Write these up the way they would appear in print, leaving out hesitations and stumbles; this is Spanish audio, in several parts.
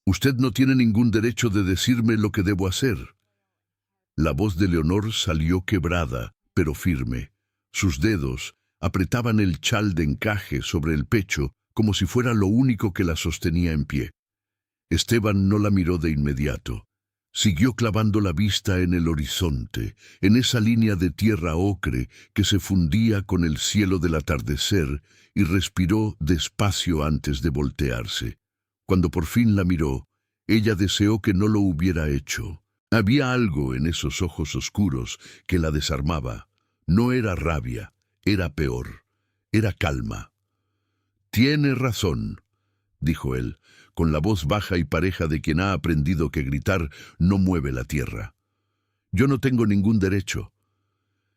Usted no tiene ningún derecho de decirme lo que debo hacer. La voz de Leonor salió quebrada, pero firme. Sus dedos apretaban el chal de encaje sobre el pecho como si fuera lo único que la sostenía en pie. Esteban no la miró de inmediato. Siguió clavando la vista en el horizonte, en esa línea de tierra ocre que se fundía con el cielo del atardecer, y respiró despacio antes de voltearse. Cuando por fin la miró, ella deseó que no lo hubiera hecho. Había algo en esos ojos oscuros que la desarmaba. No era rabia, era peor, era calma. «Tiene razón», dijo él, con la voz baja y pareja de quien ha aprendido que gritar no mueve la tierra. «Yo no tengo ningún derecho».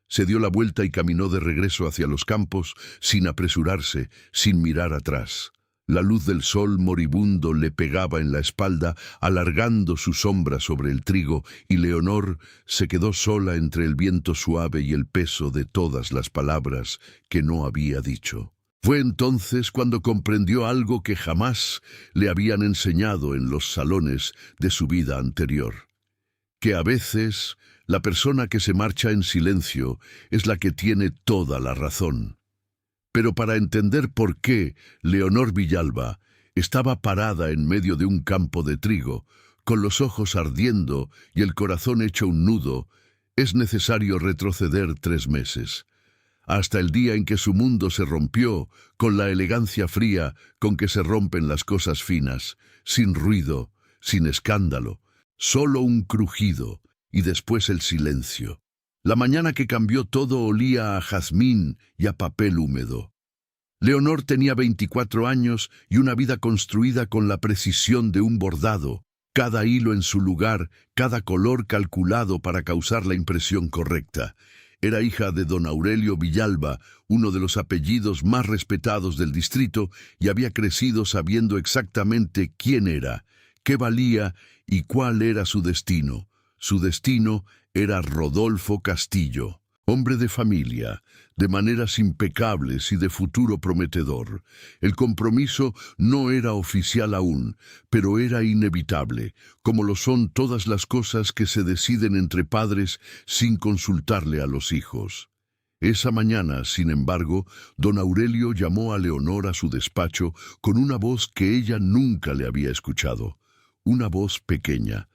Se dio la vuelta y caminó de regreso hacia los campos, sin apresurarse, sin mirar atrás. La luz del sol moribundo le pegaba en la espalda, alargando su sombra sobre el trigo, y Leonor se quedó sola entre el viento suave y el peso de todas las palabras que no había dicho. Fue entonces cuando comprendió algo que jamás le habían enseñado en los salones de su vida anterior, que a veces la persona que se marcha en silencio es la que tiene toda la razón. Pero para entender por qué Leonor Villalba estaba parada en medio de un campo de trigo, con los ojos ardiendo y el corazón hecho un nudo, es necesario retroceder 3 meses. Hasta el día en que su mundo se rompió con la elegancia fría con que se rompen las cosas finas, sin ruido, sin escándalo, solo un crujido y después el silencio. La mañana que cambió todo olía a jazmín y a papel húmedo. Leonor tenía 24 años y una vida construida con la precisión de un bordado, cada hilo en su lugar, cada color calculado para causar la impresión correcta. Era hija de don Aurelio Villalba, uno de los apellidos más respetados del distrito, y había crecido sabiendo exactamente quién era, qué valía y cuál era su destino. Su destino era Rodolfo Castillo, hombre de familia, de maneras impecables y de futuro prometedor. El compromiso no era oficial aún, pero era inevitable, como lo son todas las cosas que se deciden entre padres sin consultarle a los hijos. Esa mañana, sin embargo, don Aurelio llamó a Leonor a su despacho con una voz que ella nunca le había escuchado, una voz pequeña.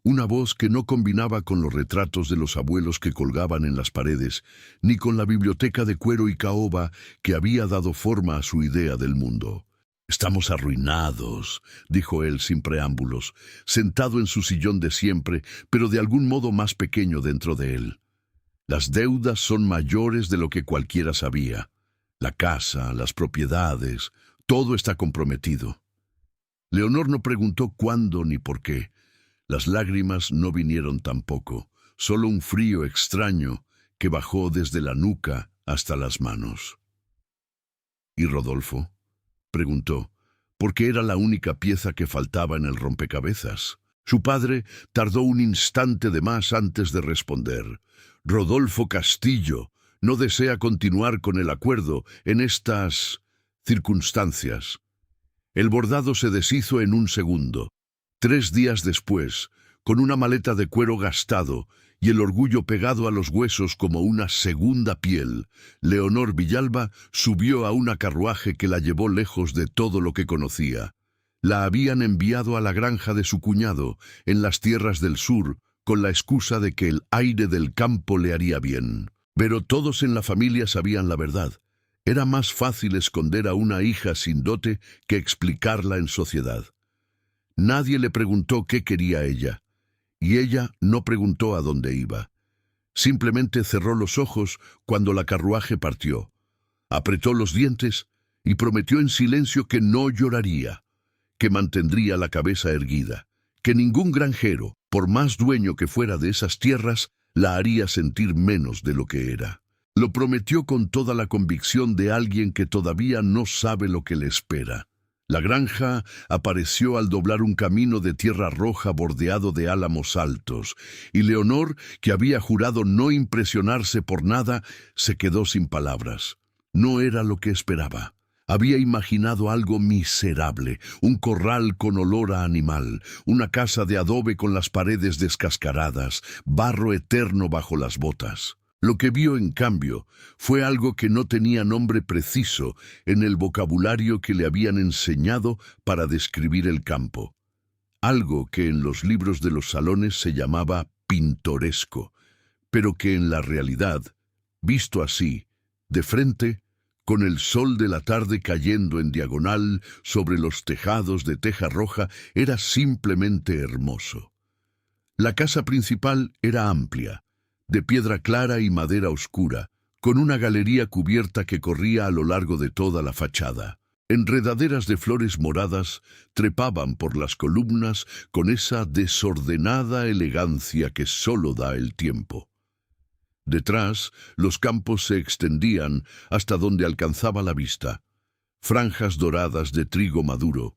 Una voz que no combinaba con los retratos de los abuelos que colgaban en las paredes, ni con la biblioteca de cuero y caoba que había dado forma a su idea del mundo. «Estamos arruinados», dijo él sin preámbulos, sentado en su sillón de siempre, pero de algún modo más pequeño dentro de él. «Las deudas son mayores de lo que cualquiera sabía. La casa, las propiedades, todo está comprometido». Leonor no preguntó cuándo ni por qué. Las lágrimas no vinieron tampoco, solo un frío extraño que bajó desde la nuca hasta las manos. «¿Y Rodolfo?», preguntó, porque era la única pieza que faltaba en el rompecabezas. Su padre tardó un instante de más antes de responder. «Rodolfo Castillo no desea continuar con el acuerdo en estas circunstancias». El bordado se deshizo en un segundo. 3 días después, con una maleta de cuero gastado y el orgullo pegado a los huesos como una segunda piel, Leonor Villalba subió a una carruaje que la llevó lejos de todo lo que conocía. La habían enviado a la granja de su cuñado, en las tierras del sur, con la excusa de que el aire del campo le haría bien. Pero todos en la familia sabían la verdad. Era más fácil esconder a una hija sin dote que explicarla en sociedad. Nadie le preguntó qué quería ella, y ella no preguntó a dónde iba. Simplemente cerró los ojos cuando la carruaje partió, apretó los dientes y prometió en silencio que no lloraría, que mantendría la cabeza erguida, que ningún granjero, por más dueño que fuera de esas tierras, la haría sentir menos de lo que era. Lo prometió con toda la convicción de alguien que todavía no sabe lo que le espera. La granja apareció al doblar un camino de tierra roja bordeado de álamos altos, y Leonor, que había jurado no impresionarse por nada, se quedó sin palabras. No era lo que esperaba. Había imaginado algo miserable, un corral con olor a animal, una casa de adobe con las paredes descascaradas, barro eterno bajo las botas. Lo que vio, en cambio, fue algo que no tenía nombre preciso en el vocabulario que le habían enseñado para describir el campo. Algo que en los libros de los salones se llamaba pintoresco, pero que en la realidad, visto así, de frente, con el sol de la tarde cayendo en diagonal sobre los tejados de teja roja, era simplemente hermoso. La casa principal era amplia, de piedra clara y madera oscura, con una galería cubierta que corría a lo largo de toda la fachada. Enredaderas de flores moradas trepaban por las columnas con esa desordenada elegancia que solo da el tiempo. Detrás, los campos se extendían hasta donde alcanzaba la vista. Franjas doradas de trigo maduro,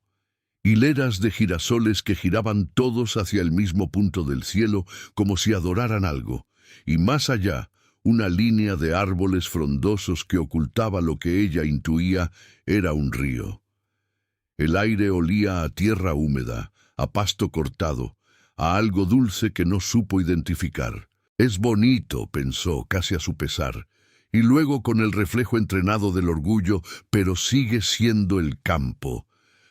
hileras de girasoles que giraban todos hacia el mismo punto del cielo como si adoraran algo, y más allá, una línea de árboles frondosos que ocultaba lo que ella intuía era un río. El aire olía a tierra húmeda, a pasto cortado, a algo dulce que no supo identificar. «Es bonito», pensó, casi a su pesar, y luego con el reflejo entrenado del orgullo, «pero sigue siendo el campo».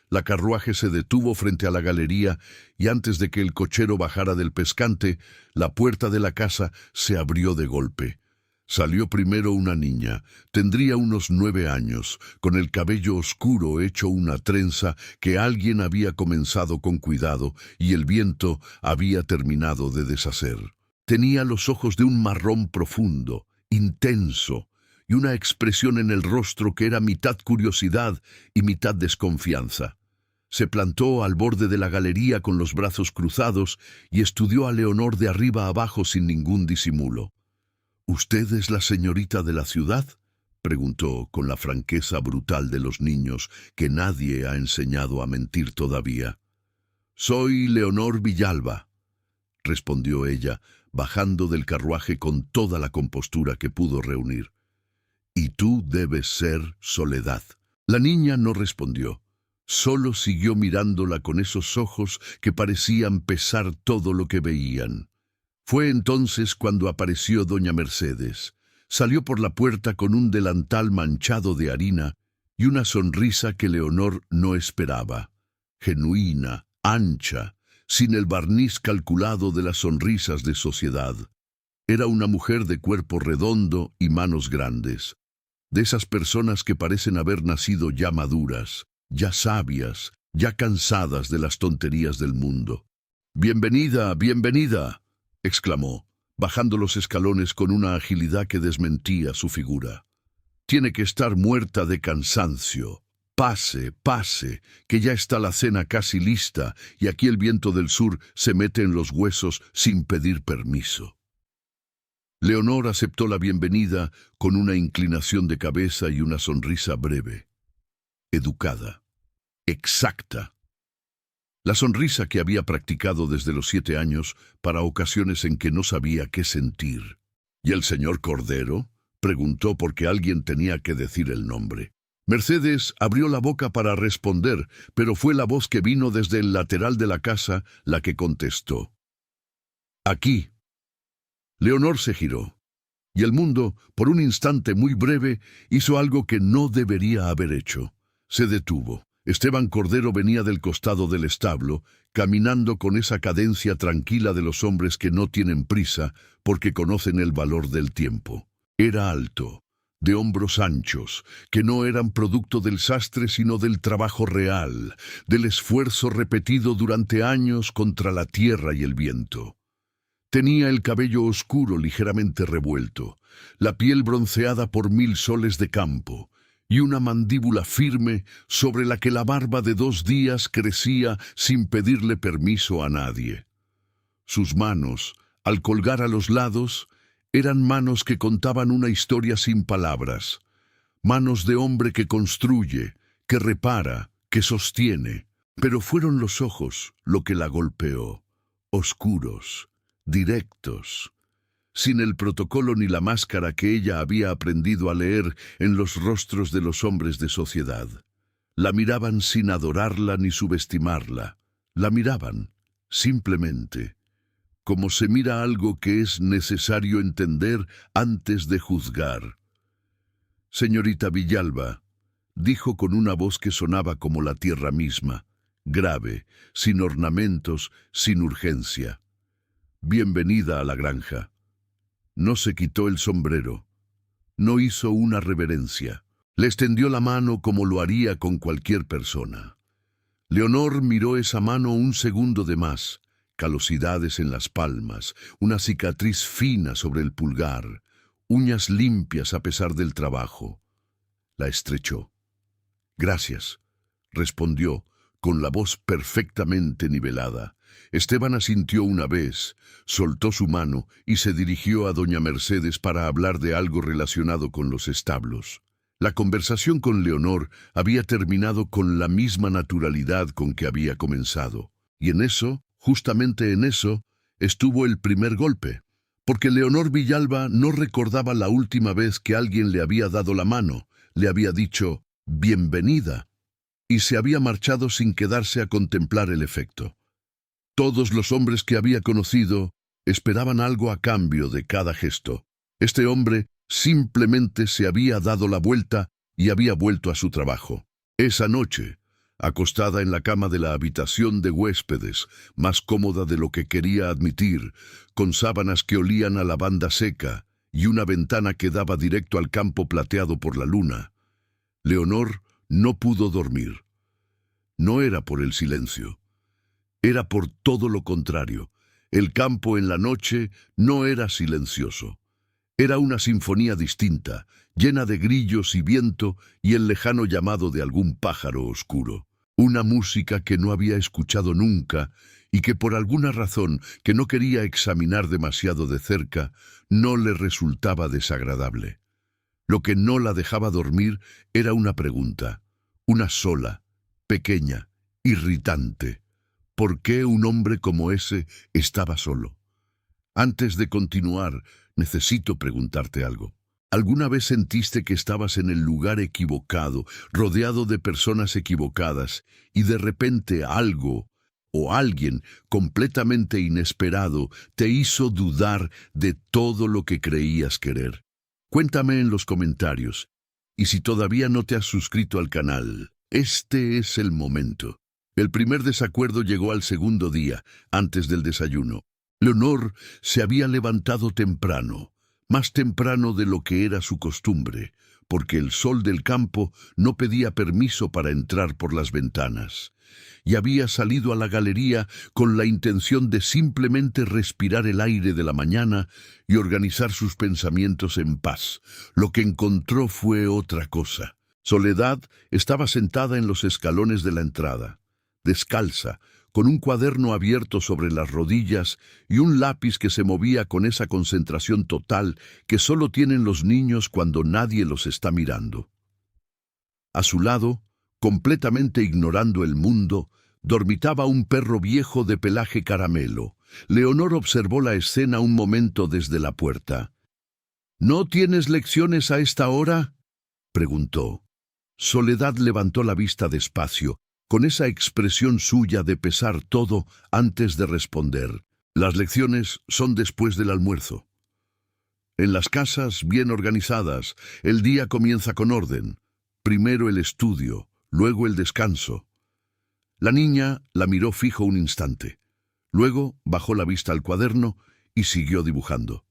La carruaje se detuvo frente a la galería y antes de que el cochero bajara del pescante, la puerta de la casa se abrió de golpe. Salió primero una niña, tendría unos 9 años, con el cabello oscuro hecho una trenza que alguien había comenzado con cuidado y el viento había terminado de deshacer. Tenía los ojos de un marrón profundo, intenso, y una expresión en el rostro que era mitad curiosidad y mitad desconfianza. Se plantó al borde de la galería con los brazos cruzados y estudió a Leonor de arriba abajo sin ningún disimulo. «¿Usted es la señorita de la ciudad?», preguntó con la franqueza brutal de los niños que nadie ha enseñado a mentir todavía. «Soy Leonor Villalba», respondió ella, bajando del carruaje con toda la compostura que pudo reunir. «Y tú debes ser Soledad». La niña no respondió, solo siguió mirándola con esos ojos que parecían pesar todo lo que veían. Fue entonces cuando apareció doña Mercedes. Salió por la puerta con un delantal manchado de harina y una sonrisa que Leonor no esperaba. Genuina, ancha, sin el barniz calculado de las sonrisas de sociedad. Era una mujer de cuerpo redondo y manos grandes, de esas personas que parecen haber nacido ya maduras, ya sabias, ya cansadas de las tonterías del mundo. «Bienvenida, bienvenida», exclamó, bajando los escalones con una agilidad que desmentía su figura. «Tiene que estar muerta de cansancio. Pase, pase, que ya está la cena casi lista y aquí el viento del sur se mete en los huesos sin pedir permiso». Leonor aceptó la bienvenida con una inclinación de cabeza y una sonrisa breve, educada, exacta. La sonrisa que había practicado desde los 7 años para ocasiones en que no sabía qué sentir. «¿Y el señor Cordero?», preguntó porque alguien tenía que decir el nombre. Mercedes abrió la boca para responder, pero fue la voz que vino desde el lateral de la casa la que contestó. «Aquí». Leonor se giró, y el mundo, por un instante muy breve, hizo algo que no debería haber hecho. Se detuvo. Esteban Cordero venía del costado del establo, caminando con esa cadencia tranquila de los hombres que no tienen prisa porque conocen el valor del tiempo. Era alto, de hombros anchos, que no eran producto del sastre sino del trabajo real, del esfuerzo repetido durante años contra la tierra y el viento. Tenía el cabello oscuro ligeramente revuelto, la piel bronceada por 1000 soles de campo, y una mandíbula firme sobre la que la barba de 2 días crecía sin pedirle permiso a nadie. Sus manos, al colgar a los lados, eran manos que contaban una historia sin palabras, manos de hombre que construye, que repara, que sostiene. Pero fueron los ojos lo que la golpeó, oscuros, directos. sin el protocolo ni la máscara que ella había aprendido a leer en los rostros de los hombres de sociedad. La miraban sin adorarla ni subestimarla. La miraban, simplemente, como se mira algo que es necesario entender antes de juzgar. «Señorita Villalba», dijo con una voz que sonaba como la tierra misma, grave, sin ornamentos, sin urgencia. «Bienvenida a la granja». No se quitó el sombrero. No hizo una reverencia. Le extendió la mano como lo haría con cualquier persona. Leonor miró esa mano un segundo de más, calosidades en las palmas, una cicatriz fina sobre el pulgar, uñas limpias a pesar del trabajo. La estrechó. «Gracias», respondió, con la voz perfectamente nivelada. Esteban asintió una vez, soltó su mano y se dirigió a doña Mercedes para hablar de algo relacionado con los establos. La conversación con Leonor había terminado con la misma naturalidad con que había comenzado. Y en eso, justamente en eso, estuvo el primer golpe. Porque Leonor Villalba no recordaba la última vez que alguien le había dado la mano, le había dicho «bienvenida», y se había marchado sin quedarse a contemplar el efecto. Todos los hombres que había conocido esperaban algo a cambio de cada gesto. Este hombre simplemente se había dado la vuelta y había vuelto a su trabajo. Esa noche, acostada en la cama de la habitación de huéspedes, más cómoda de lo que quería admitir, con sábanas que olían a lavanda seca y una ventana que daba directo al campo plateado por la luna, Leonor no pudo dormir. No era por el silencio. Era por todo lo contrario. El campo en la noche no era silencioso. Era una sinfonía distinta, llena de grillos y viento y el lejano llamado de algún pájaro oscuro. Una música que no había escuchado nunca y que por alguna razón que no quería examinar demasiado de cerca, no le resultaba desagradable. Lo que no la dejaba dormir era una pregunta, una sola, pequeña, irritante. ¿Por qué un hombre como ese estaba solo? Antes de continuar, necesito preguntarte algo. ¿Alguna vez sentiste que estabas en el lugar equivocado, rodeado de personas equivocadas, y de repente algo o alguien completamente inesperado te hizo dudar de todo lo que creías querer? Cuéntame en los comentarios. Y si todavía no te has suscrito al canal, este es el momento. El primer desacuerdo llegó al segundo día, antes del desayuno. Leonor se había levantado temprano, más temprano de lo que era su costumbre, porque el sol del campo no pedía permiso para entrar por las ventanas, y había salido a la galería con la intención de simplemente respirar el aire de la mañana y organizar sus pensamientos en paz. Lo que encontró fue otra cosa. Soledad estaba sentada en los escalones de la entrada, descalza, con un cuaderno abierto sobre las rodillas y un lápiz que se movía con esa concentración total que solo tienen los niños cuando nadie los está mirando. A su lado, completamente ignorando el mundo, dormitaba un perro viejo de pelaje caramelo. Leonor observó la escena un momento desde la puerta. «¿No tienes lecciones a esta hora?», preguntó. Soledad levantó la vista despacio, con esa expresión suya de pesar todo antes de responder. «Las lecciones son después del almuerzo. En las casas bien organizadas, el día comienza con orden. Primero el estudio, luego el descanso». La niña la miró fijo un instante. Luego bajó la vista al cuaderno y siguió dibujando.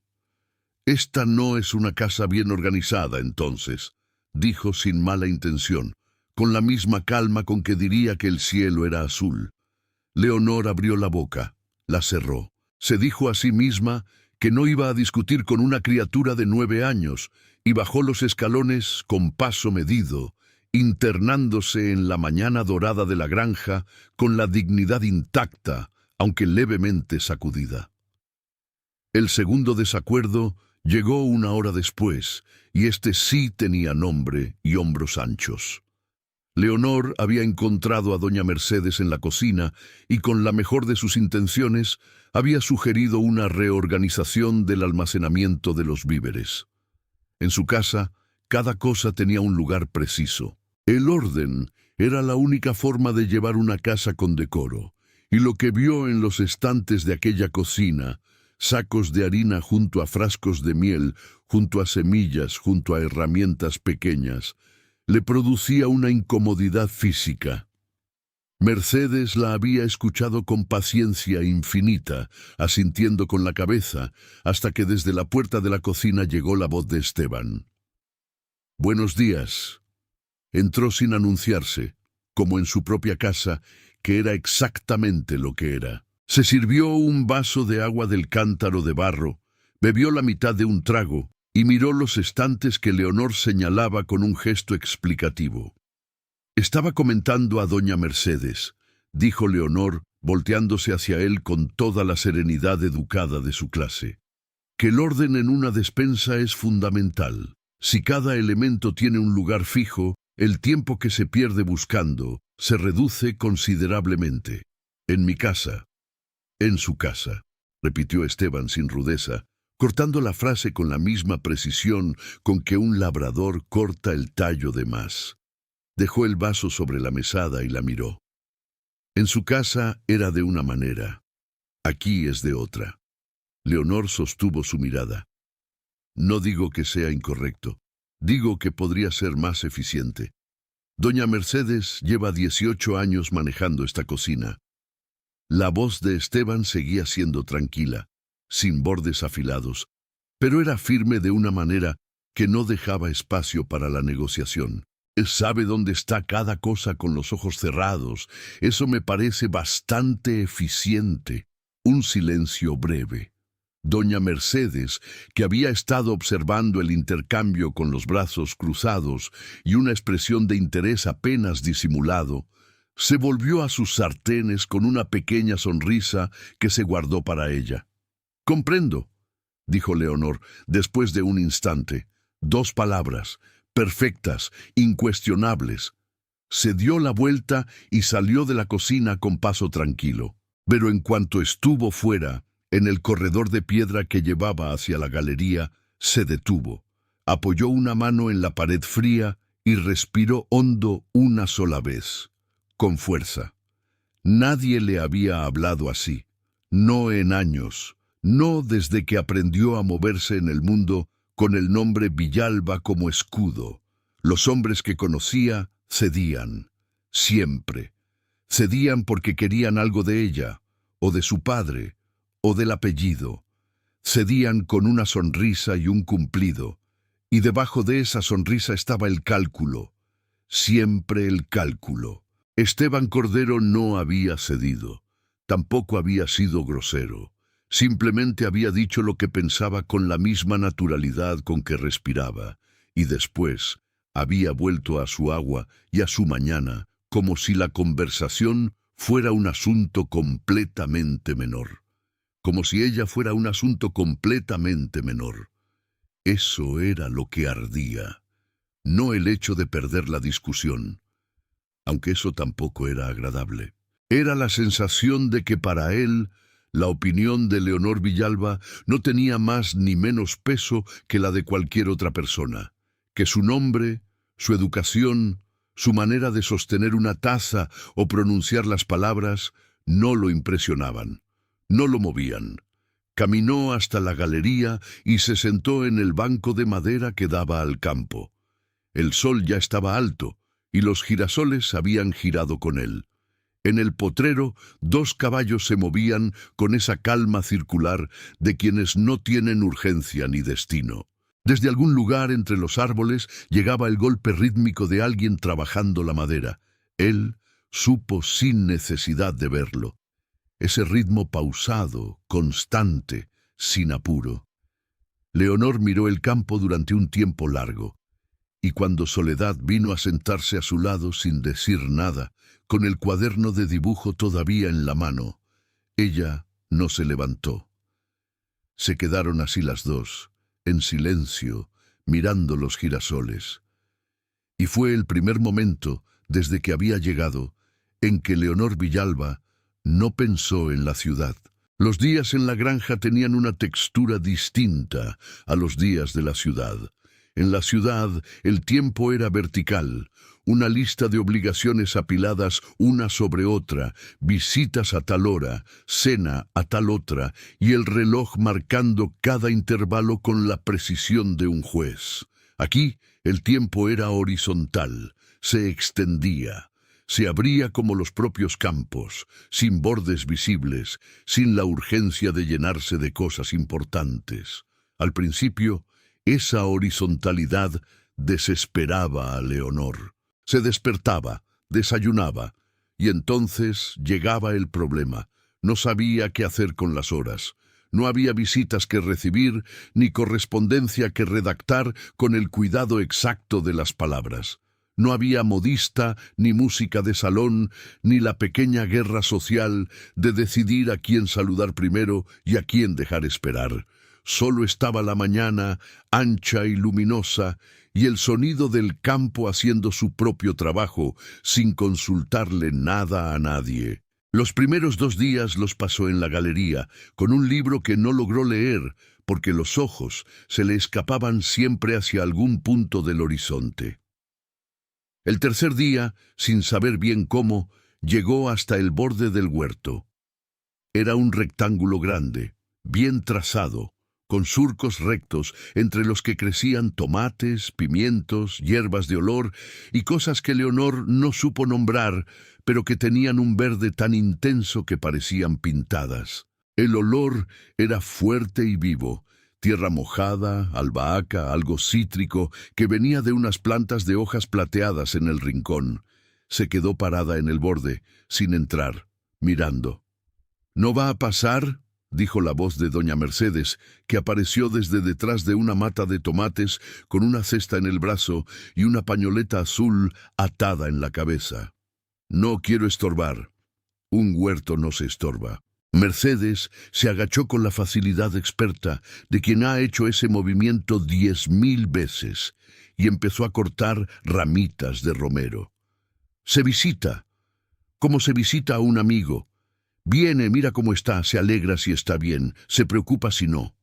«Esta no es una casa bien organizada, entonces», dijo sin mala intención, con la misma calma con que diría que el cielo era azul. Leonor abrió la boca, la cerró. Se dijo a sí misma que no iba a discutir con una criatura de 9 años y bajó los escalones con paso medido, internándose en la mañana dorada de la granja con la dignidad intacta, aunque levemente sacudida. El segundo desacuerdo llegó una hora después, y este sí tenía nombre y hombros anchos. Leonor había encontrado a doña Mercedes en la cocina y con la mejor de sus intenciones había sugerido una reorganización del almacenamiento de los víveres. En su casa, cada cosa tenía un lugar preciso. El orden era la única forma de llevar una casa con decoro, y lo que vio en los estantes de aquella cocina, sacos de harina junto a frascos de miel, junto a semillas, junto a herramientas pequeñas, le producía una incomodidad física. Mercedes la había escuchado con paciencia infinita, asintiendo con la cabeza, hasta que desde la puerta de la cocina llegó la voz de Esteban. «Buenos días». Entró sin anunciarse, como en su propia casa, que era exactamente lo que era. Se sirvió un vaso de agua del cántaro de barro, bebió la mitad de un trago y miró los estantes que Leonor señalaba con un gesto explicativo. «Estaba comentando a doña Mercedes», dijo Leonor, volteándose hacia él con toda la serenidad educada de su clase, «que el orden en una despensa es fundamental. Si cada elemento tiene un lugar fijo, el tiempo que se pierde buscando se reduce considerablemente. En mi casa». «En su casa», repitió Esteban sin rudeza, cortando la frase con la misma precisión con que un labrador corta el tallo de más. Dejó el vaso sobre la mesada y la miró. «En su casa era de una manera. Aquí es de otra». Leonor sostuvo su mirada. «No digo que sea incorrecto. Digo que podría ser más eficiente. Doña Mercedes lleva 18 años manejando esta cocina». La voz de Esteban seguía siendo tranquila, sin bordes afilados, pero era firme de una manera que no dejaba espacio para la negociación. «Sabe dónde está cada cosa con los ojos cerrados. Eso me parece bastante eficiente». Un silencio breve. Doña Mercedes, que había estado observando el intercambio con los brazos cruzados y una expresión de interés apenas disimulado, se volvió a sus sartenes con una pequeña sonrisa que se guardó para ella. «Comprendo», dijo Leonor, después de un instante. 2 palabras, perfectas, incuestionables. Se dio la vuelta y salió de la cocina con paso tranquilo. Pero en cuanto estuvo fuera, en el corredor de piedra que llevaba hacia la galería, se detuvo, apoyó una mano en la pared fría y respiró hondo una sola vez, con fuerza. Nadie le había hablado así, no en años, no desde que aprendió a moverse en el mundo con el nombre Villalba como escudo. Los hombres que conocía cedían, siempre. Cedían porque querían algo de ella, o de su padre, o del apellido. Cedían con una sonrisa y un cumplido, y debajo de esa sonrisa estaba el cálculo, siempre el cálculo. Esteban Cordero no había cedido, tampoco había sido grosero. Simplemente había dicho lo que pensaba con la misma naturalidad con que respiraba, y después había vuelto a su agua y a su mañana, como si la conversación fuera un asunto completamente menor. Como si ella fuera un asunto completamente menor. Eso era lo que ardía, no el hecho de perder la discusión, aunque eso tampoco era agradable. Era la sensación de que para él la opinión de Leonor Villalba no tenía más ni menos peso que la de cualquier otra persona, que su nombre, su educación, su manera de sostener una taza o pronunciar las palabras no lo impresionaban, no lo movían. Caminó hasta la galería y se sentó en el banco de madera que daba al campo. El sol ya estaba alto y los girasoles habían girado con él. En el potrero 2 caballos se movían con esa calma circular de quienes no tienen urgencia ni destino. Desde algún lugar entre los árboles llegaba el golpe rítmico de alguien trabajando la madera. Él supo sin necesidad de verlo. Ese ritmo pausado, constante, sin apuro. Leonor miró el campo durante un tiempo largo, y cuando Soledad vino a sentarse a su lado sin decir nada, con el cuaderno de dibujo todavía en la mano, ella no se levantó. Se quedaron así las dos, en silencio, mirando los girasoles. Y fue el primer momento desde que había llegado, en que Leonor Villalba no pensó en la ciudad. Los días en la granja tenían una textura distinta a los días de la ciudad. En la ciudad el tiempo era vertical, una lista de obligaciones apiladas una sobre otra, visitas a tal hora, cena a tal otra, y el reloj marcando cada intervalo con la precisión de un juez. Aquí el tiempo era horizontal, se extendía. Se abría como los propios campos, sin bordes visibles, sin la urgencia de llenarse de cosas importantes. Al principio, esa horizontalidad desesperaba a Leonor. Se despertaba, desayunaba, y entonces llegaba el problema. No sabía qué hacer con las horas. No había visitas que recibir, ni correspondencia que redactar con el cuidado exacto de las palabras. No había modista, ni música de salón, ni la pequeña guerra social de decidir a quién saludar primero y a quién dejar esperar. Solo estaba la mañana, ancha y luminosa, y el sonido del campo haciendo su propio trabajo, sin consultarle nada a nadie. Los primeros 2 días los pasó en la galería, con un libro que no logró leer, porque los ojos se le escapaban siempre hacia algún punto del horizonte. El tercer día, sin saber bien cómo, llegó hasta el borde del huerto. Era un rectángulo grande, bien trazado, con surcos rectos entre los que crecían tomates, pimientos, hierbas de olor y cosas que Leonor no supo nombrar, pero que tenían un verde tan intenso que parecían pintadas. El olor era fuerte y vivo. Tierra mojada, albahaca, algo cítrico, que venía de unas plantas de hojas plateadas en el rincón. Se quedó parada en el borde, sin entrar, mirando. «¿No va a pasar?», dijo la voz de doña Mercedes, que apareció desde detrás de una mata de tomates con una cesta en el brazo y una pañoleta azul atada en la cabeza. «No quiero estorbar. Un huerto no se estorba». Mercedes se agachó con la facilidad experta de quien ha hecho ese movimiento 10.000 veces y empezó a cortar ramitas de romero. Se visita, como se visita a un amigo. Viene, mira cómo está, se alegra si está bien, se preocupa si no.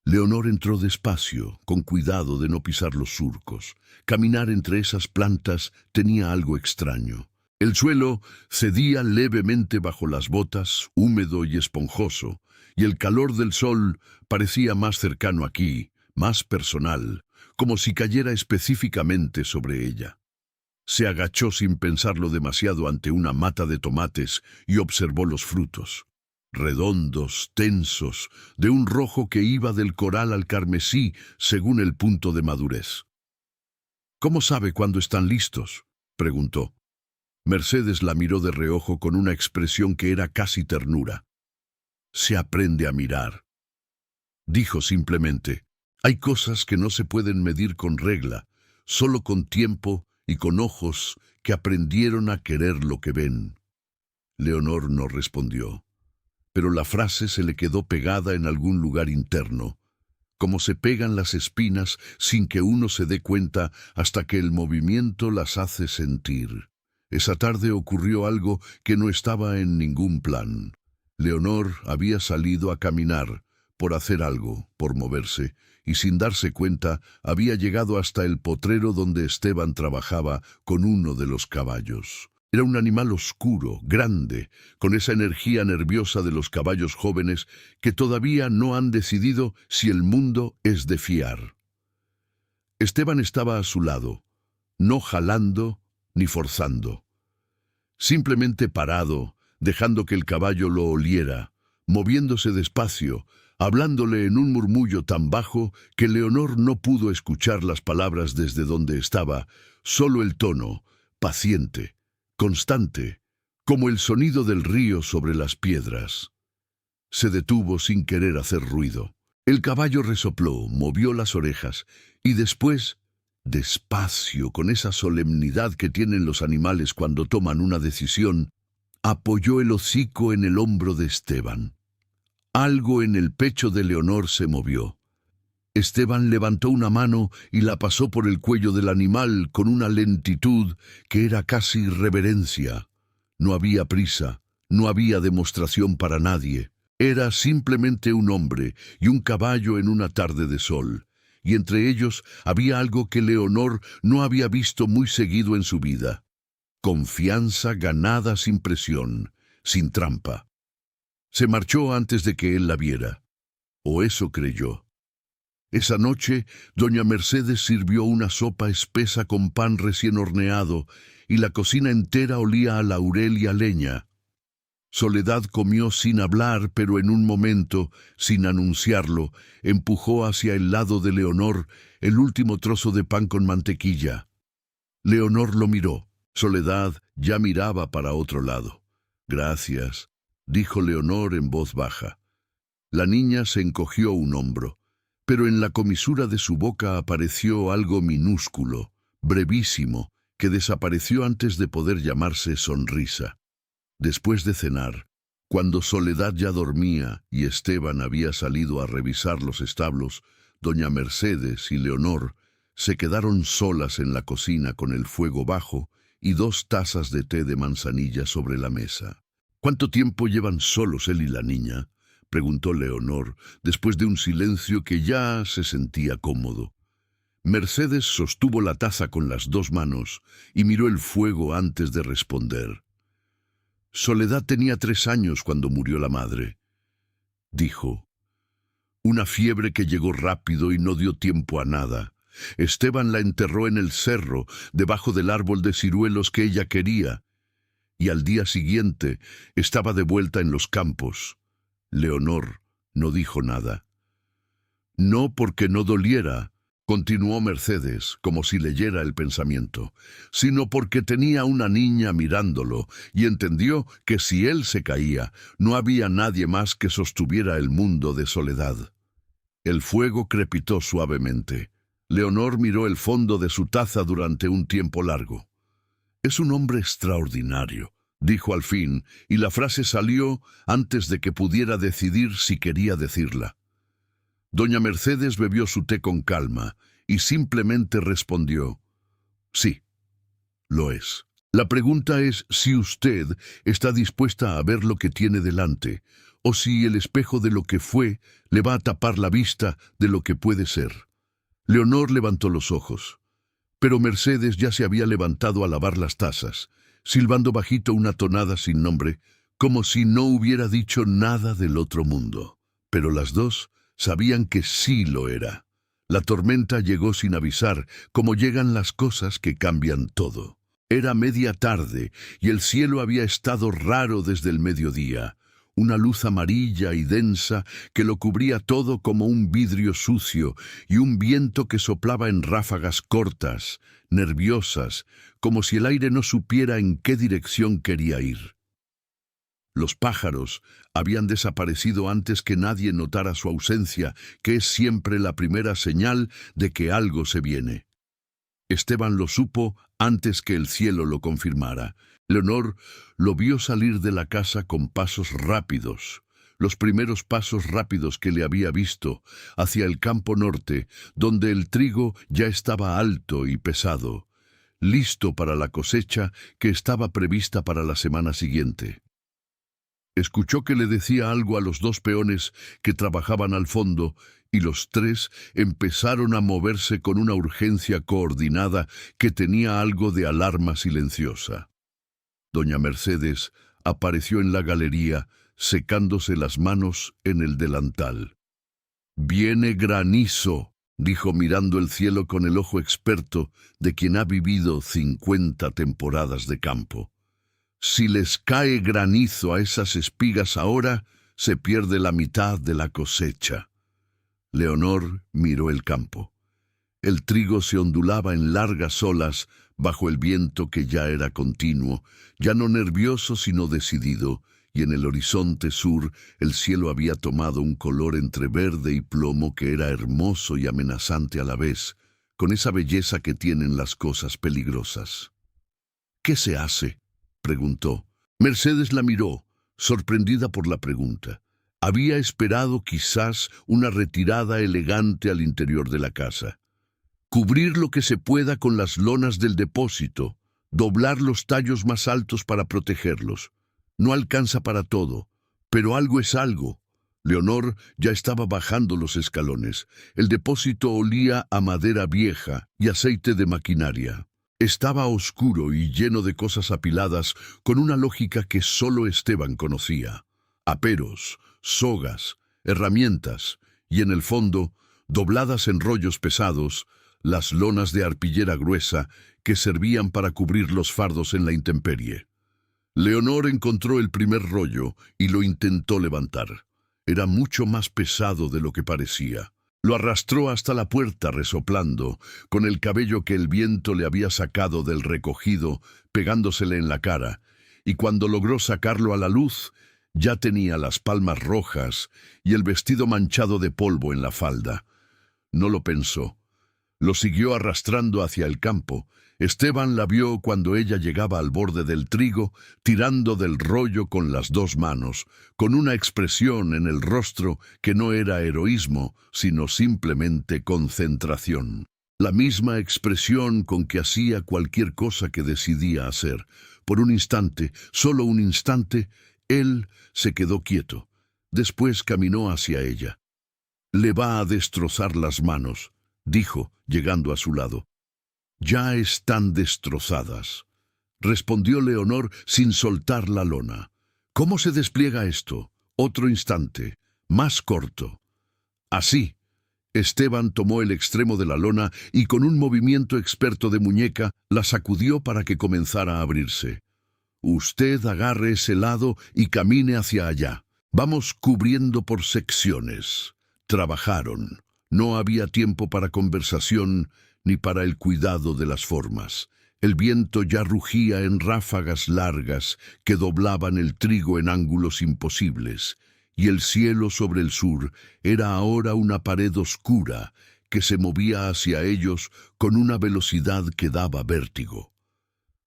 Leonor entró despacio, con cuidado de no pisar los surcos. Caminar entre esas plantas tenía algo extraño. El suelo cedía levemente bajo las botas, húmedo y esponjoso, y el calor del sol parecía más cercano aquí, más personal, como si cayera específicamente sobre ella. Se agachó sin pensarlo demasiado ante una mata de tomates y observó los frutos. Redondos, tensos, de un rojo que iba del coral al carmesí según el punto de madurez. «¿Cómo sabe cuándo están listos?», preguntó. Mercedes la miró de reojo con una expresión que era casi ternura. «Se aprende a mirar», dijo simplemente. «Hay cosas que no se pueden medir con regla, solo con tiempo y con ojos que aprendieron a querer lo que ven». Leonor no respondió, pero la frase se le quedó pegada en algún lugar interno, como se pegan las espinas sin que uno se dé cuenta hasta que el movimiento las hace sentir. Esa tarde ocurrió algo que no estaba en ningún plan. Leonor había salido a caminar, por hacer algo, por moverse, y sin darse cuenta había llegado hasta el potrero donde Esteban trabajaba con uno de los caballos. Era un animal oscuro, grande, con esa energía nerviosa de los caballos jóvenes que todavía no han decidido si el mundo es de fiar. Esteban estaba a su lado, no jalando ni forzando. Simplemente parado, dejando que el caballo lo oliera, moviéndose despacio, hablándole en un murmullo tan bajo que Leonor no pudo escuchar las palabras desde donde estaba, solo el tono, paciente, constante, como el sonido del río sobre las piedras. Se detuvo sin querer hacer ruido. El caballo resopló, movió las orejas, y después, despacio, con esa solemnidad que tienen los animales cuando toman una decisión, apoyó el hocico en el hombro de Esteban. Algo en el pecho de Leonor se movió. Esteban levantó una mano y la pasó por el cuello del animal con una lentitud que era casi reverencia. No había prisa, no había demostración para nadie. Era simplemente un hombre y un caballo en una tarde de sol, y entre ellos había algo que Leonor no había visto muy seguido en su vida: confianza ganada sin presión, sin trampa. Se marchó antes de que él la viera, o eso creyó. Esa noche, doña Mercedes sirvió una sopa espesa con pan recién horneado, y la cocina entera olía a laurel y a leña. Soledad comió sin hablar, pero en un momento, sin anunciarlo, empujó hacia el lado de Leonor el último trozo de pan con mantequilla. Leonor lo miró. Soledad ya miraba para otro lado. «Gracias», dijo Leonor en voz baja. La niña se encogió un hombro, pero en la comisura de su boca apareció algo minúsculo, brevísimo, que desapareció antes de poder llamarse sonrisa. Después de cenar, cuando Soledad ya dormía y Esteban había salido a revisar los establos, doña Mercedes y Leonor se quedaron solas en la cocina con el fuego bajo y 2 tazas de té de manzanilla sobre la mesa. «¿Cuánto tiempo llevan solos él y la niña?», preguntó Leonor, después de un silencio que ya se sentía cómodo. Mercedes sostuvo la taza con las 2 manos y miró el fuego antes de responder. «Soledad tenía 3 años cuando murió la madre», dijo. «Una fiebre que llegó rápido y no dio tiempo a nada. Esteban la enterró en el cerro, debajo del árbol de ciruelos que ella quería, y al día siguiente estaba de vuelta en los campos». Leonor no dijo nada. «No porque no doliera», continuó Mercedes, como si leyera el pensamiento, «sino porque tenía una niña mirándolo y entendió que si él se caía, no había nadie más que sostuviera el mundo de Soledad». El fuego crepitó suavemente. Leonor miró el fondo de su taza durante un tiempo largo. «Es un hombre extraordinario», dijo al fin, y la frase salió antes de que pudiera decidir si quería decirla. Doña Mercedes bebió su té con calma y simplemente respondió: «Sí, lo es. La pregunta es si usted está dispuesta a ver lo que tiene delante, o si el espejo de lo que fue le va a tapar la vista de lo que puede ser». Leonor levantó los ojos, pero Mercedes ya se había levantado a lavar las tazas, silbando bajito una tonada sin nombre, como si no hubiera dicho nada del otro mundo. Pero las 2 sabían que sí lo era. La tormenta llegó sin avisar, como llegan las cosas que cambian todo. Era media tarde y el cielo había estado raro desde el mediodía. Una luz amarilla y densa que lo cubría todo como un vidrio sucio, y un viento que soplaba en ráfagas cortas, nerviosas, como si el aire no supiera en qué dirección quería ir. Los pájaros habían desaparecido antes que nadie notara su ausencia, que es siempre la primera señal de que algo se viene. Esteban lo supo antes que el cielo lo confirmara. Leonor lo vio salir de la casa con pasos rápidos, los primeros pasos rápidos que le había visto, hacia el campo norte, donde el trigo ya estaba alto y pesado, listo para la cosecha que estaba prevista para la semana siguiente. Escuchó que le decía algo a los 2 peones que trabajaban al fondo, y los 3 empezaron a moverse con una urgencia coordinada que tenía algo de alarma silenciosa. Doña Mercedes apareció en la galería, secándose las manos en el delantal. «Viene granizo», dijo mirando el cielo con el ojo experto de quien ha vivido 50 temporadas de campo. «Si les cae granizo a esas espigas ahora, se pierde la mitad de la cosecha». Leonor miró el campo. El trigo se ondulaba en largas olas bajo el viento que ya era continuo, ya no nervioso sino decidido, y en el horizonte sur el cielo había tomado un color entre verde y plomo que era hermoso y amenazante a la vez, con esa belleza que tienen las cosas peligrosas. «¿Qué se hace?», preguntó. Mercedes la miró, sorprendida por la pregunta. Había esperado quizás una retirada elegante al interior de la casa. Cubrir lo que se pueda con las lonas del depósito, doblar los tallos más altos para protegerlos. No alcanza para todo, pero algo es algo. Leonor ya estaba bajando los escalones. El depósito olía a madera vieja y aceite de maquinaria. Estaba oscuro y lleno de cosas apiladas con una lógica que solo Esteban conocía. Aperos, sogas, herramientas y, en el fondo, dobladas en rollos pesados, las lonas de arpillera gruesa que servían para cubrir los fardos en la intemperie. Leonor encontró el primer rollo y lo intentó levantar. Era mucho más pesado de lo que parecía. Lo arrastró hasta la puerta resoplando, con el cabello que el viento le había sacado del recogido, pegándosele en la cara, y cuando logró sacarlo a la luz, ya tenía las palmas rojas y el vestido manchado de polvo en la falda. No lo pensó. Lo siguió arrastrando hacia el campo. Esteban la vio cuando ella llegaba al borde del trigo, tirando del rollo con las dos manos, con una expresión en el rostro que no era heroísmo, sino simplemente concentración. La misma expresión con que hacía cualquier cosa que decidía hacer. Por un instante, solo un instante, él se quedó quieto. Después caminó hacia ella. «Le va a destrozar las manos», dijo, llegando a su lado. «Ya están destrozadas», respondió Leonor sin soltar la lona. «¿Cómo se despliega esto?» Otro instante, más corto. Así. Esteban tomó el extremo de la lona y con un movimiento experto de muñeca la sacudió para que comenzara a abrirse. «Usted agarre ese lado y camine hacia allá. Vamos cubriendo por secciones». Trabajaron. No había tiempo para conversación ni para el cuidado de las formas. El viento ya rugía en ráfagas largas que doblaban el trigo en ángulos imposibles, y el cielo sobre el sur era ahora una pared oscura que se movía hacia ellos con una velocidad que daba vértigo.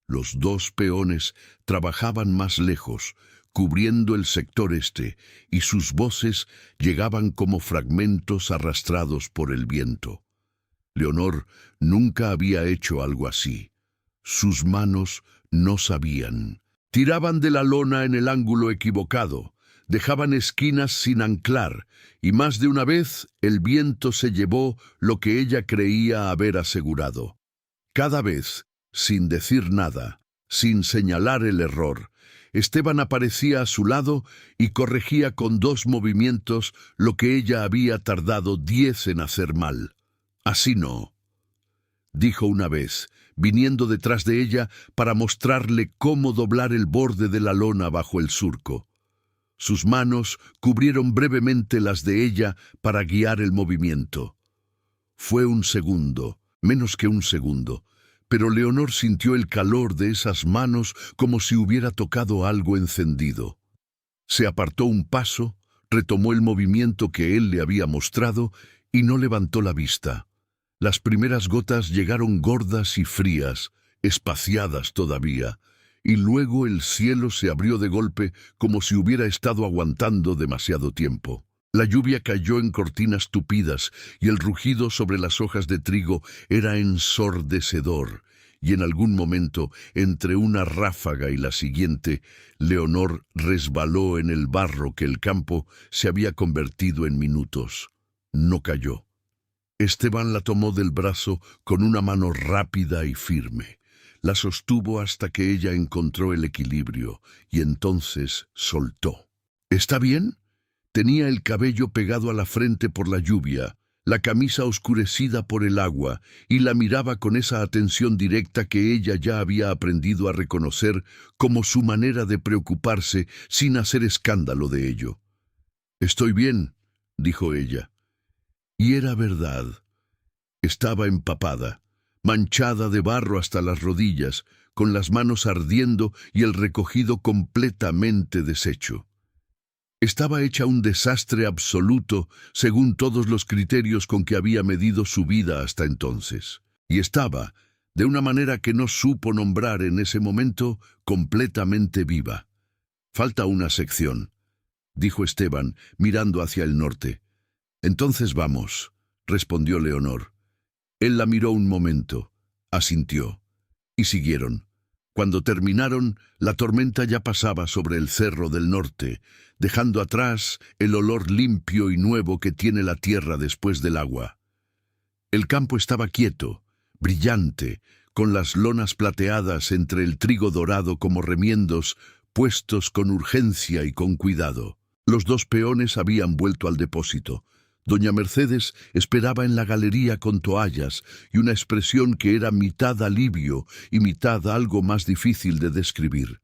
Los dos peones trabajaban más lejos, cubriendo el sector este, y sus voces llegaban como fragmentos arrastrados por el viento. Leonor nunca había hecho algo así. Sus manos no sabían. Tiraban de la lona en el ángulo equivocado, dejaban esquinas sin anclar, y más de una vez el viento se llevó lo que ella creía haber asegurado. Cada vez, sin decir nada, sin señalar el error, Esteban aparecía a su lado y corregía con 2 movimientos lo que ella había tardado 10 en hacer mal. «Así no», dijo una vez, viniendo detrás de ella para mostrarle cómo doblar el borde de la lona bajo el surco. Sus manos cubrieron brevemente las de ella para guiar el movimiento. Fue un segundo, menos que un segundo, pero Leonor sintió el calor de esas manos como si hubiera tocado algo encendido. Se apartó un paso, retomó el movimiento que él le había mostrado y no levantó la vista. Las primeras gotas llegaron gordas y frías, espaciadas todavía, y luego el cielo se abrió de golpe como si hubiera estado aguantando demasiado tiempo. La lluvia cayó en cortinas tupidas y el rugido sobre las hojas de trigo era ensordecedor, y en algún momento, entre una ráfaga y la siguiente, Leonor resbaló en el barro que el campo se había convertido en minutos. No cayó. Esteban la tomó del brazo con una mano rápida y firme. La sostuvo hasta que ella encontró el equilibrio y entonces soltó. «¿Está bien?» Tenía el cabello pegado a la frente por la lluvia, la camisa oscurecida por el agua, y la miraba con esa atención directa que ella ya había aprendido a reconocer como su manera de preocuparse sin hacer escándalo de ello. «Estoy bien», dijo ella. Y era verdad. Estaba empapada, manchada de barro hasta las rodillas, con las manos ardiendo y el recogido completamente deshecho. Estaba hecha un desastre absoluto según todos los criterios con que había medido su vida hasta entonces. Y estaba, de una manera que no supo nombrar en ese momento, completamente viva. Falta una sección. dijo Esteban, mirando hacia el norte. Entonces vamos, respondió Leonor. Él la miró un momento, asintió, y siguieron. Cuando terminaron, la tormenta ya pasaba sobre el cerro del norte, dejando atrás el olor limpio y nuevo que tiene la tierra después del agua. El campo estaba quieto, brillante, con las lonas plateadas entre el trigo dorado como remiendos, puestos con urgencia y con cuidado. Los dos peones habían vuelto al depósito. Doña Mercedes esperaba en la galería con toallas y una expresión que era mitad alivio y mitad algo más difícil de describir.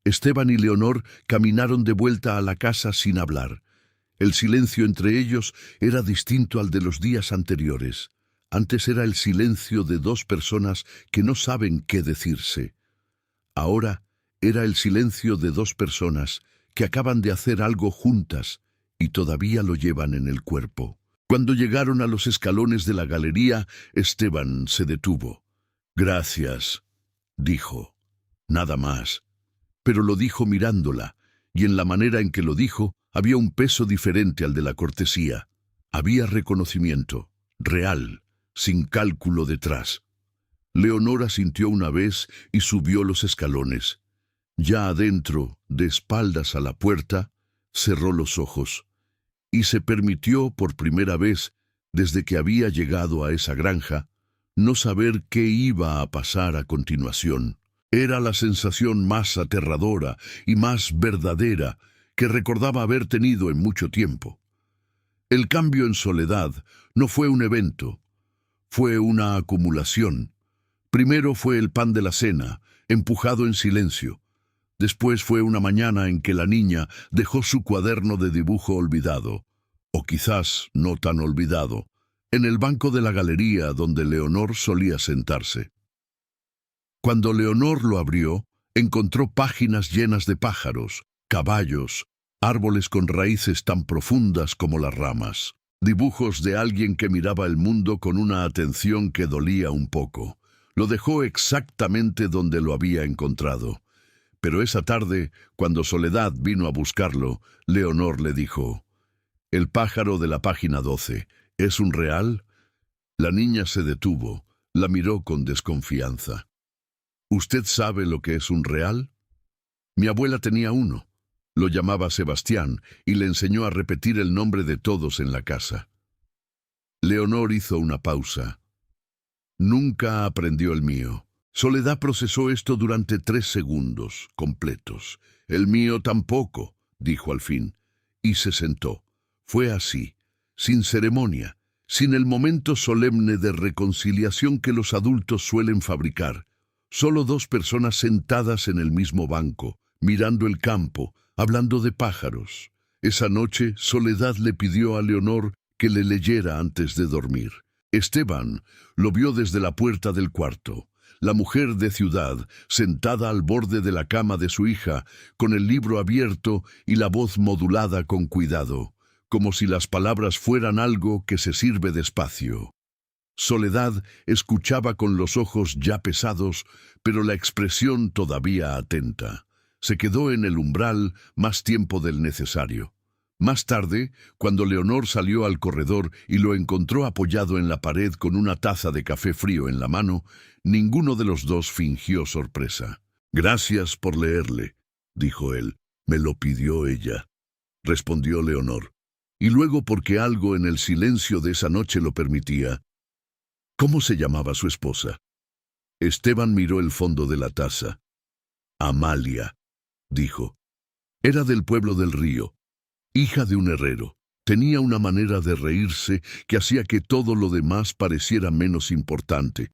Esteban y Leonor caminaron de vuelta a la casa sin hablar. El silencio entre ellos era distinto al de los días anteriores. Antes era el silencio de dos personas que no saben qué decirse. Ahora era el silencio de dos personas que acaban de hacer algo juntas y todavía lo llevan en el cuerpo. Cuando llegaron a los escalones de la galería, Esteban se detuvo. «Gracias», dijo. Nada más. Pero lo dijo mirándola, y en la manera en que lo dijo había un peso diferente al de la cortesía. Había reconocimiento, real, sin cálculo detrás. Leonora sintió una vez y subió los escalones. Ya adentro, de espaldas a la puerta, cerró los ojos y se permitió por primera vez, desde que había llegado a esa granja, no saber qué iba a pasar a continuación. Era la sensación más aterradora y más verdadera que recordaba haber tenido en mucho tiempo. El cambio en Soledad no fue un evento, fue una acumulación. Primero fue el pan de la cena, empujado en silencio. Después fue una mañana en que la niña dejó su cuaderno de dibujo olvidado, o quizás no tan olvidado, en el banco de la galería donde Leonor solía sentarse. Cuando Leonor lo abrió, encontró páginas llenas de pájaros, caballos, árboles con raíces tan profundas como las ramas, dibujos de alguien que miraba el mundo con una atención que dolía un poco. Lo dejó exactamente donde lo había encontrado. Pero esa tarde, cuando Soledad vino a buscarlo, Leonor le dijo: «El pájaro de la página 12, ¿es un real?». La niña se detuvo, la miró con desconfianza. «¿Usted sabe lo que es un real?». «Mi abuela tenía uno. Lo llamaba Sebastián y le enseñó a repetir el nombre de todos en la casa». Leonor hizo una pausa. «Nunca aprendió el mío». Soledad procesó esto durante 3 segundos completos. «El mío tampoco», dijo al fin, y se sentó. Fue así, sin ceremonia, sin el momento solemne de reconciliación que los adultos suelen fabricar. Solo 2 personas sentadas en el mismo banco, mirando el campo, hablando de pájaros. Esa noche, Soledad le pidió a Leonor que le leyera antes de dormir. Esteban lo vio desde la puerta del cuarto. La mujer de ciudad, sentada al borde de la cama de su hija, con el libro abierto y la voz modulada con cuidado, como si las palabras fueran algo que se sirve despacio. Soledad escuchaba con los ojos ya pesados, pero la expresión todavía atenta. Se quedó en el umbral más tiempo del necesario. Más tarde, cuando Leonor salió al corredor y lo encontró apoyado en la pared con una taza de café frío en la mano, ninguno de los dos fingió sorpresa. «Gracias por leerle», dijo él. «Me lo pidió ella», respondió Leonor. Y luego, porque algo en el silencio de esa noche lo permitía: «¿Cómo se llamaba su esposa?». Esteban miró el fondo de la taza. «Amalia», dijo. «Era del pueblo del río, hija de un herrero. Tenía una manera de reírse que hacía que todo lo demás pareciera menos importante.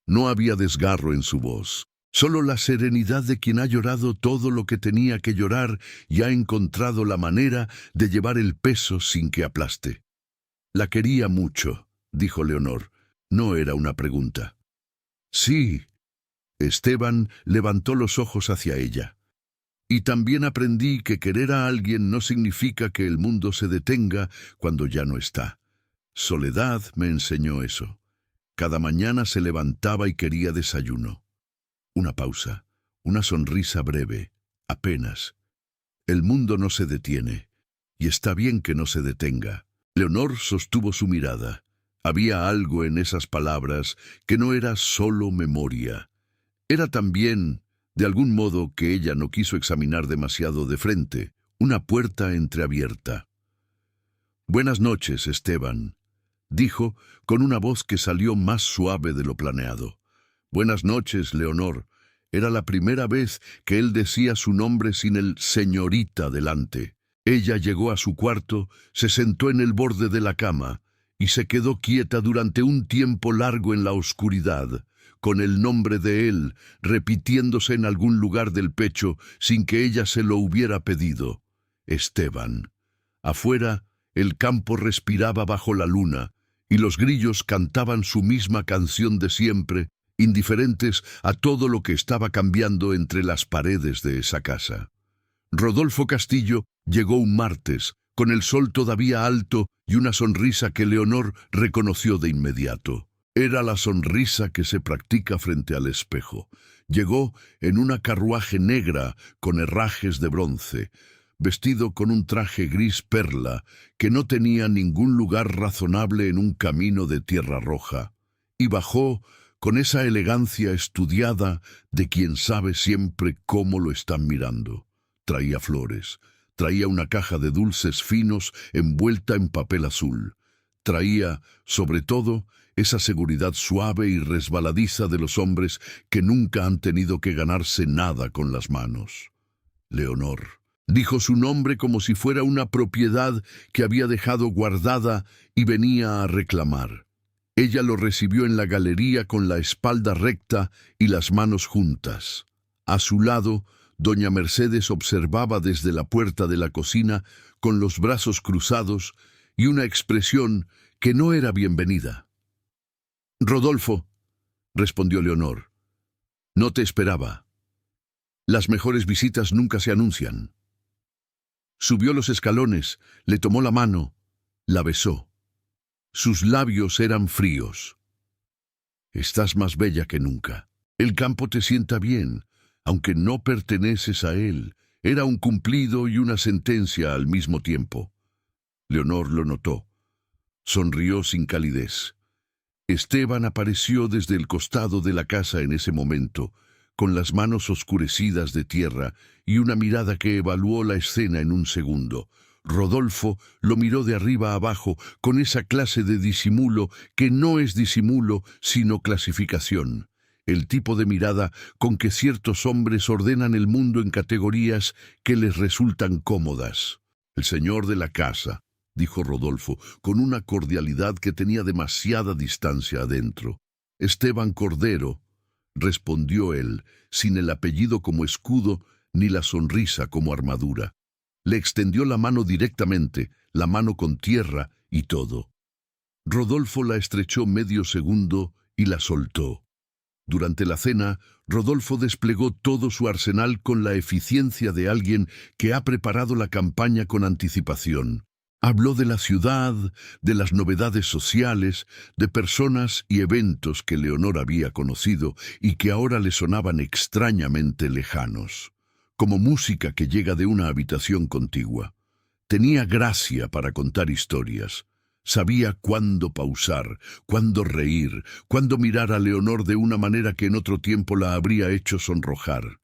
No había desgarro en su voz, solo la serenidad de quien ha llorado todo lo que tenía que llorar y ha encontrado la manera de llevar el peso sin que aplaste». «La quería mucho», dijo Leonor. No era una pregunta. «Sí». Esteban levantó los ojos hacia ella. «Y también aprendí que querer a alguien no significa que el mundo se detenga cuando ya no está. Soledad me enseñó eso. Cada mañana se levantaba y quería desayuno». Una pausa, una sonrisa breve, apenas. El mundo no se detiene, y está bien que no se detenga. Leonor sostuvo su mirada. Había algo en esas palabras que no era solo memoria. Era también, de algún modo que ella no quiso examinar demasiado de frente, una puerta entreabierta. «Buenas noches, Esteban», dijo con una voz que salió más suave de lo planeado. «Buenas noches, Leonor». Era la primera vez que él decía su nombre sin el señorita delante. Ella llegó a su cuarto, se sentó en el borde de la cama y se quedó quieta durante un tiempo largo en la oscuridad, con el nombre de él repitiéndose en algún lugar del pecho sin que ella se lo hubiera pedido. Esteban. Afuera, el campo respiraba bajo la luna y los grillos cantaban su misma canción de siempre, indiferentes a todo lo que estaba cambiando entre las paredes de esa casa. Rodolfo Castillo llegó un martes, con el sol todavía alto y una sonrisa que Leonor reconoció de inmediato. Era la sonrisa que se practica frente al espejo. Llegó en una carruaje negra con herrajes de bronce, vestido con un traje gris perla que no tenía ningún lugar razonable en un camino de tierra roja, y bajó con esa elegancia estudiada de quien sabe siempre cómo lo están mirando. Traía flores, traía una caja de dulces finos envuelta en papel azul. Traía, sobre todo, esa seguridad suave y resbaladiza de los hombres que nunca han tenido que ganarse nada con las manos. Leonor. Dijo su nombre como si fuera una propiedad que había dejado guardada y venía a reclamar. Ella lo recibió en la galería con la espalda recta y las manos juntas. A su lado, doña Mercedes observaba desde la puerta de la cocina con los brazos cruzados y una expresión que no era bienvenida. «Rodolfo», respondió Leonor, «no te esperaba. Las mejores visitas nunca se anuncian». Subió los escalones, le tomó la mano, la besó. Sus labios eran fríos. «Estás más bella que nunca. El campo te sienta bien, aunque no perteneces a él». Era un cumplido y una sentencia al mismo tiempo. Leonor lo notó. Sonrió sin calidez. Esteban apareció desde el costado de la casa en ese momento, con las manos oscurecidas de tierra y una mirada que evaluó la escena en un segundo. Rodolfo lo miró de arriba a abajo con esa clase de disimulo que no es disimulo sino clasificación. El tipo de mirada con que ciertos hombres ordenan el mundo en categorías que les resultan cómodas. «El señor de la casa», dijo Rodolfo, con una cordialidad que tenía demasiada distancia adentro. «Esteban Cordero», respondió él, sin el apellido como escudo ni la sonrisa como armadura. Le extendió la mano directamente, la mano con tierra y todo. Rodolfo la estrechó medio segundo y la soltó. Durante la cena, Rodolfo desplegó todo su arsenal con la eficiencia de alguien que ha preparado la campaña con anticipación. Habló de la ciudad, de las novedades sociales, de personas y eventos que Leonor había conocido y que ahora le sonaban extrañamente lejanos, como música que llega de una habitación contigua. Tenía gracia para contar historias. Sabía cuándo pausar, cuándo reír, cuándo mirar a Leonor de una manera que en otro tiempo la habría hecho sonrojar.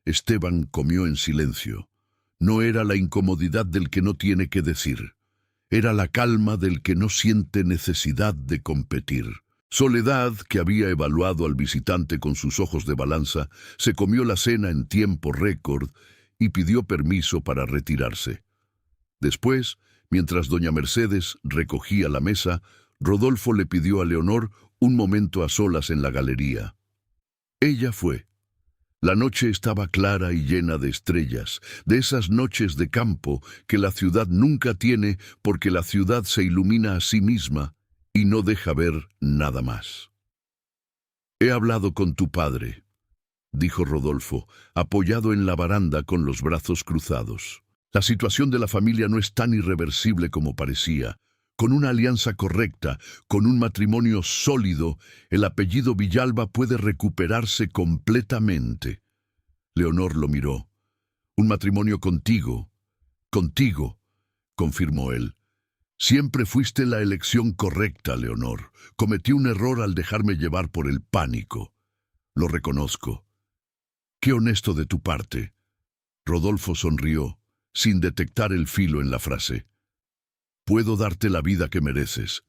Esteban comió en silencio. No era la incomodidad del que no tiene que decir. Era la calma del que no siente necesidad de competir. Soledad, que había evaluado al visitante con sus ojos de balanza, se comió la cena en tiempo récord y pidió permiso para retirarse. Después, mientras doña Mercedes recogía la mesa, Rodolfo le pidió a Leonor un momento a solas en la galería. Ella fue. La noche estaba clara y llena de estrellas, de esas noches de campo que la ciudad nunca tiene porque la ciudad se ilumina a sí misma y no deja ver nada más. «He hablado con tu padre», dijo Rodolfo, apoyado en la baranda con los brazos cruzados. La situación de la familia no es tan irreversible como parecía. Con una alianza correcta, con un matrimonio sólido, el apellido Villalba puede recuperarse completamente. Leonor lo miró. Un matrimonio contigo, confirmó él. Siempre fuiste la elección correcta, Leonor. Cometí un error al dejarme llevar por el pánico. Lo reconozco. Qué honesto de tu parte. Rodolfo sonrió, sin detectar el filo en la frase. Puedo darte la vida que mereces.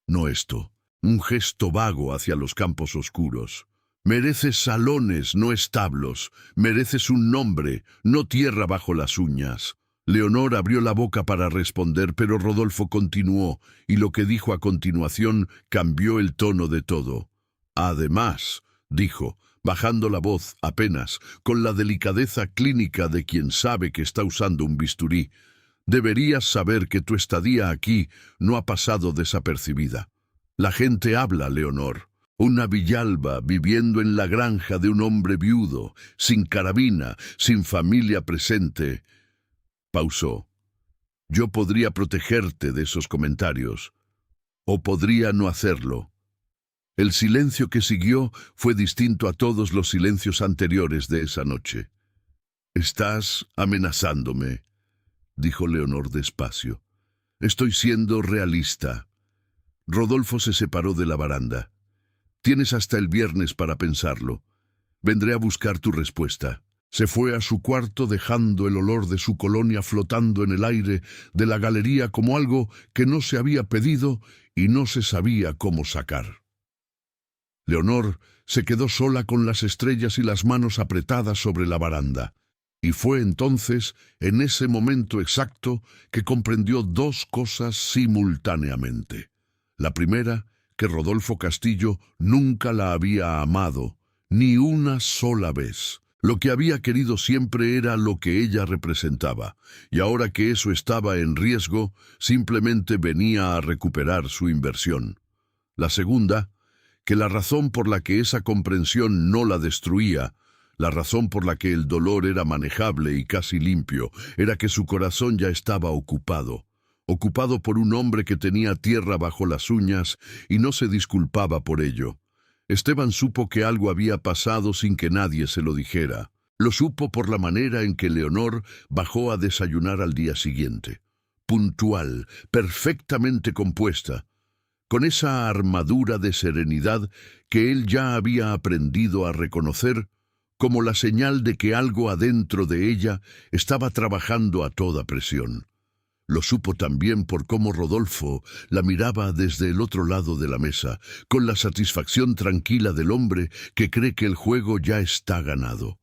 No esto, un gesto vago hacia los campos oscuros. Mereces salones, no establos. Mereces un nombre, no tierra bajo las uñas. Leonor abrió la boca para responder, pero Rodolfo continuó, y lo que dijo a continuación cambió el tono de todo. Además, dijo, bajando la voz apenas, con la delicadeza clínica de quien sabe que está usando un bisturí, deberías saber que tu estadía aquí no ha pasado desapercibida. La gente habla, Leonor. Una Villalba viviendo en la granja de un hombre viudo, sin carabina, sin familia presente. Pausó. Yo podría protegerte de esos comentarios, o podría no hacerlo. El silencio que siguió fue distinto a todos los silencios anteriores de esa noche. «Estás amenazándome», dijo Leonor despacio. «Estoy siendo realista». Rodolfo se separó de la baranda. «Tienes hasta el viernes para pensarlo. Vendré a buscar tu respuesta». Se fue a su cuarto dejando el olor de su colonia flotando en el aire de la galería como algo que no se había pedido y no se sabía cómo sacar. Leonor se quedó sola con las estrellas y las manos apretadas sobre la baranda, y fue entonces, en ese momento exacto, que comprendió dos cosas simultáneamente. La primera, que Rodolfo Castillo nunca la había amado, ni una sola vez. Lo que había querido siempre era lo que ella representaba, y ahora que eso estaba en riesgo, simplemente venía a recuperar su inversión. La segunda, que la razón por la que esa comprensión no la destruía, la razón por la que el dolor era manejable y casi limpio, era que su corazón ya estaba ocupado por un hombre que tenía tierra bajo las uñas y no se disculpaba por ello. Esteban supo que algo había pasado sin que nadie se lo dijera. Lo supo por la manera en que Leonor bajó a desayunar al día siguiente. Puntual, perfectamente compuesta, con esa armadura de serenidad que él ya había aprendido a reconocer como la señal de que algo adentro de ella estaba trabajando a toda presión. Lo supo también por cómo Rodolfo la miraba desde el otro lado de la mesa, con la satisfacción tranquila del hombre que cree que el juego ya está ganado.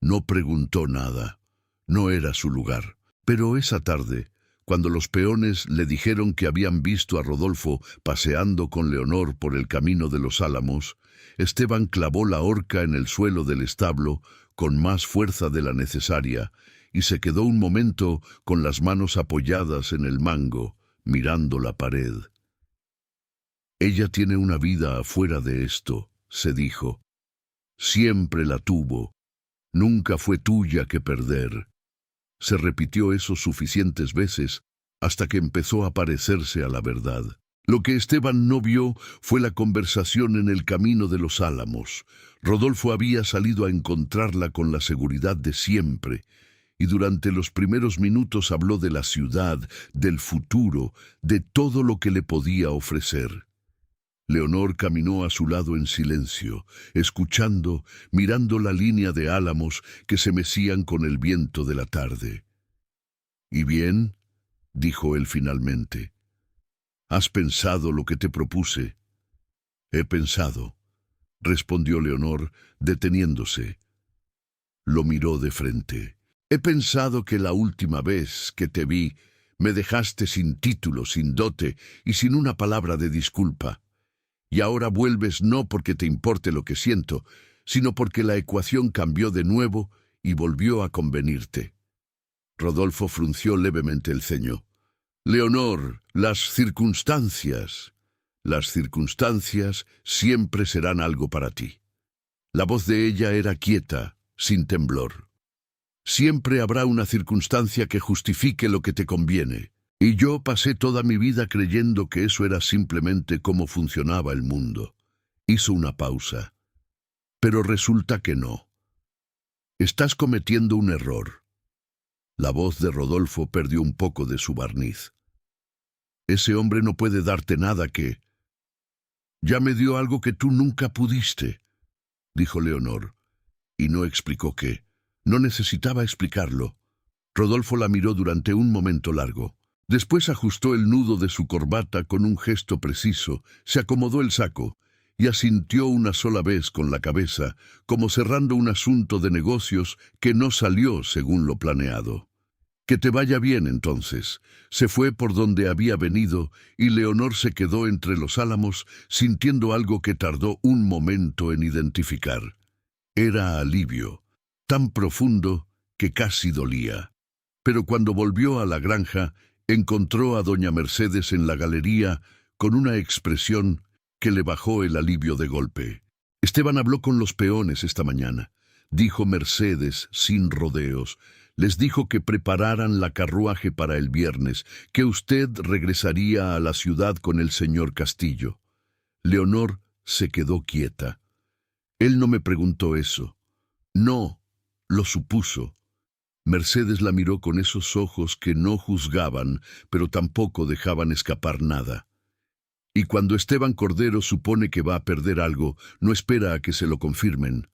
No preguntó nada. No era su lugar. Pero esa tarde, cuando los peones le dijeron que habían visto a Rodolfo paseando con Leonor por el camino de los Álamos, Esteban clavó la horca en el suelo del establo con más fuerza de la necesaria, y se quedó un momento con las manos apoyadas en el mango, mirando la pared. Ella tiene una vida afuera de esto, se dijo. Siempre la tuvo. Nunca fue tuya que perder. Se repitió eso suficientes veces hasta que empezó a parecerse a la verdad. Lo que Esteban no vio fue la conversación en el camino de los Álamos. Rodolfo había salido a encontrarla con la seguridad de siempre, y durante los primeros minutos habló de la ciudad, del futuro, de todo lo que le podía ofrecer. Leonor caminó a su lado en silencio, escuchando, mirando la línea de álamos que se mecían con el viento de la tarde. «¿Y bien?», dijo él finalmente. «¿Has pensado lo que te propuse?» «He pensado», respondió Leonor, deteniéndose. Lo miró de frente. «He pensado que la última vez que te vi me dejaste sin título, sin dote y sin una palabra de disculpa. Y ahora vuelves no porque te importe lo que siento, sino porque la ecuación cambió de nuevo y volvió a convenirte». Rodolfo frunció levemente el ceño. «Leonor, las circunstancias siempre serán algo para ti». La voz de ella era quieta, sin temblor. «Siempre habrá una circunstancia que justifique lo que te conviene. Y yo pasé toda mi vida creyendo que eso era simplemente cómo funcionaba el mundo». Hizo una pausa. «Pero resulta que no. Estás cometiendo un error. La voz de Rodolfo perdió un poco de su barniz. Ese hombre no puede darte nada que... Ya me dio algo que tú nunca pudiste, dijo Leonor, y no explicó qué. No necesitaba explicarlo. Rodolfo la miró durante un momento largo. Después ajustó el nudo de su corbata con un gesto preciso, se acomodó el saco y asintió una sola vez con la cabeza, como cerrando un asunto de negocios que no salió según lo planeado. Que te vaya bien, entonces. Se fue por donde había venido y Leonor se quedó entre los álamos, sintiendo algo que tardó un momento en identificar. Era alivio, tan profundo que casi dolía. Pero cuando volvió a la granja, encontró a doña Mercedes en la galería con una expresión que le bajó el alivio de golpe. Esteban habló con los peones esta mañana, dijo Mercedes sin rodeos. Les dijo que prepararan la carruaje para el viernes, que usted regresaría a la ciudad con el señor Castillo. Leonor se quedó quieta. Él no me preguntó eso. No, lo supuso. Mercedes la miró con esos ojos que no juzgaban, pero tampoco dejaban escapar nada. Y cuando Esteban Cordero supone que va a perder algo, no espera a que se lo confirmen.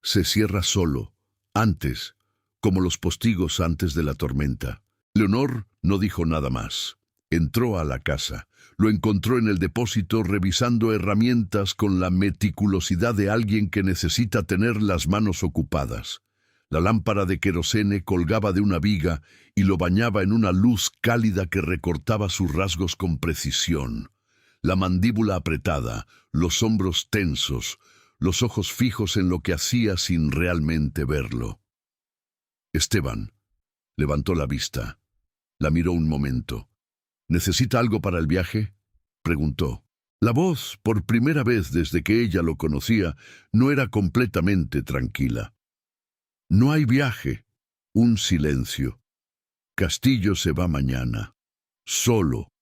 Se cierra solo, antes, como los postigos antes de la tormenta. Leonor no dijo nada más. Entró a la casa. Lo encontró en el depósito revisando herramientas con la meticulosidad de alguien que necesita tener las manos ocupadas. La lámpara de querosene colgaba de una viga y lo bañaba en una luz cálida que recortaba sus rasgos con precisión. La mandíbula apretada, los hombros tensos, los ojos fijos en lo que hacía sin realmente verlo. Esteban levantó la vista. La miró un momento. ¿Necesita algo para el viaje?, preguntó. La voz, por primera vez desde que ella lo conocía, no era completamente tranquila. No hay viaje. Un silencio. Castillo se va mañana. Solo.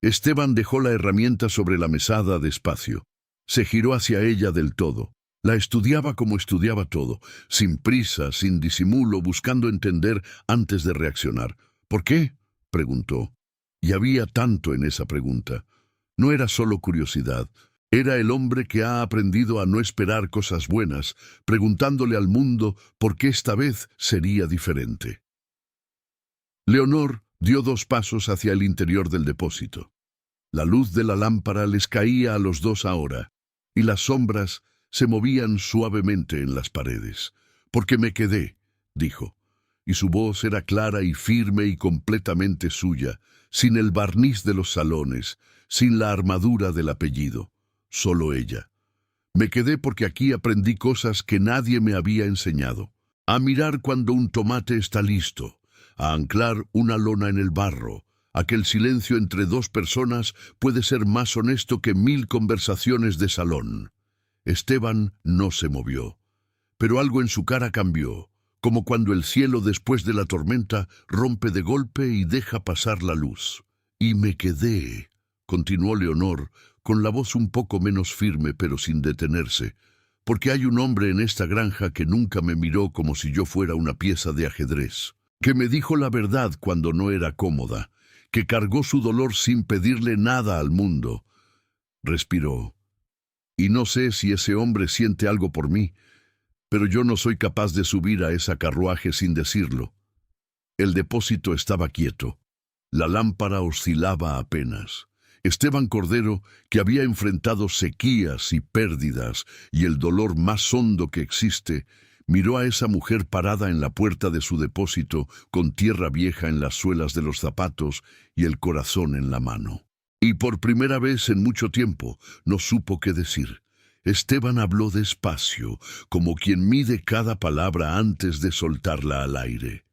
Esteban dejó la herramienta sobre la mesada despacio. Se giró hacia ella del todo. La estudiaba como estudiaba todo, sin prisa, sin disimulo, buscando entender antes de reaccionar. ¿Por qué?, preguntó. Y había tanto en esa pregunta. No era solo curiosidad. Era el hombre que ha aprendido a no esperar cosas buenas, preguntándole al mundo por qué esta vez sería diferente. Leonor dio 2 pasos hacia el interior del depósito. La luz de la lámpara les caía a los dos ahora, y las sombras se movían suavemente en las paredes. «Porque me quedé», dijo, y su voz era clara y firme y completamente suya, sin el barniz de los salones, sin la armadura del apellido. Solo ella. Me quedé porque aquí aprendí cosas que nadie me había enseñado. A mirar cuando un tomate está listo, a anclar una lona en el barro, a que el silencio entre 2 personas puede ser más honesto que 1000 conversaciones de salón. Esteban no se movió, pero algo en su cara cambió, como cuando el cielo después de la tormenta rompe de golpe y deja pasar la luz. Y me quedé, continuó Leonor, con la voz un poco menos firme pero sin detenerse, porque hay un hombre en esta granja que nunca me miró como si yo fuera una pieza de ajedrez, que me dijo la verdad cuando no era cómoda, que cargó su dolor sin pedirle nada al mundo. Respiró. Y no sé si ese hombre siente algo por mí, pero yo no soy capaz de subir a esa carruaje sin decirlo. El depósito estaba quieto. La lámpara oscilaba apenas. Esteban Cordero, que había enfrentado sequías y pérdidas y el dolor más hondo que existe, miró a esa mujer parada en la puerta de su depósito con tierra vieja en las suelas de los zapatos y el corazón en la mano. Y por primera vez en mucho tiempo no supo qué decir. Esteban habló despacio, como quien mide cada palabra antes de soltarla al aire.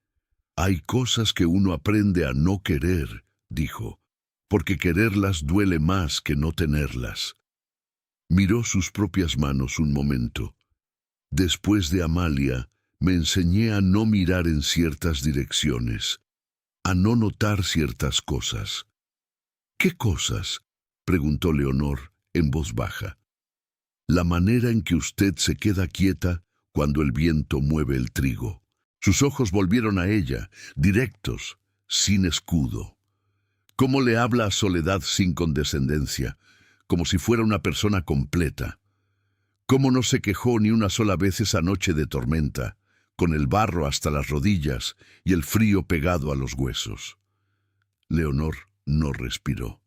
«Hay cosas que uno aprende a no querer», dijo, «porque quererlas duele más que no tenerlas». Miró sus propias manos un momento. «Después de Amalia, me enseñé a no mirar en ciertas direcciones, a no notar ciertas cosas». «¿Qué cosas?», preguntó Leonor en voz baja. «La manera en que usted se queda quieta cuando el viento mueve el trigo. Sus ojos volvieron a ella, directos, sin escudo. Cómo le habla a Soledad sin condescendencia, como si fuera una persona completa. Cómo no se quejó ni una sola vez esa noche de tormenta, con el barro hasta las rodillas y el frío pegado a los huesos. Leonor no respiró.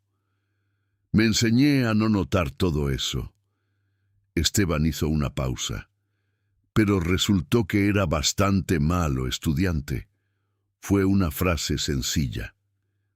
Me enseñé a no notar todo eso. Esteban hizo una pausa, pero resultó que era bastante malo estudiante. Fue una frase sencilla,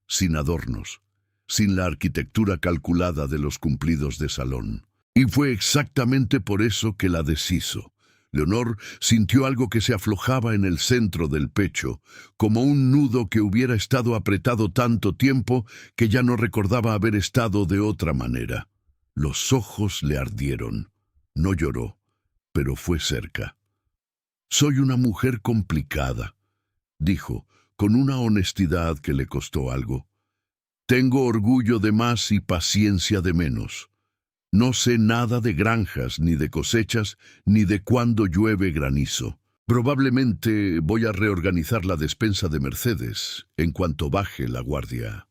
sin adornos, sin la arquitectura calculada de los cumplidos de salón. Y fue exactamente por eso que la deshizo. Leonor sintió algo que se aflojaba en el centro del pecho, como un nudo que hubiera estado apretado tanto tiempo que ya no recordaba haber estado de otra manera. Los ojos le ardieron. No lloró, pero fue cerca. «Soy una mujer complicada», dijo, con una honestidad que le costó algo. «Tengo orgullo de más y paciencia de menos. No sé nada de granjas, ni de cosechas, ni de cuándo llueve granizo. Probablemente voy a reorganizar la despensa de Mercedes en cuanto baje la guardia».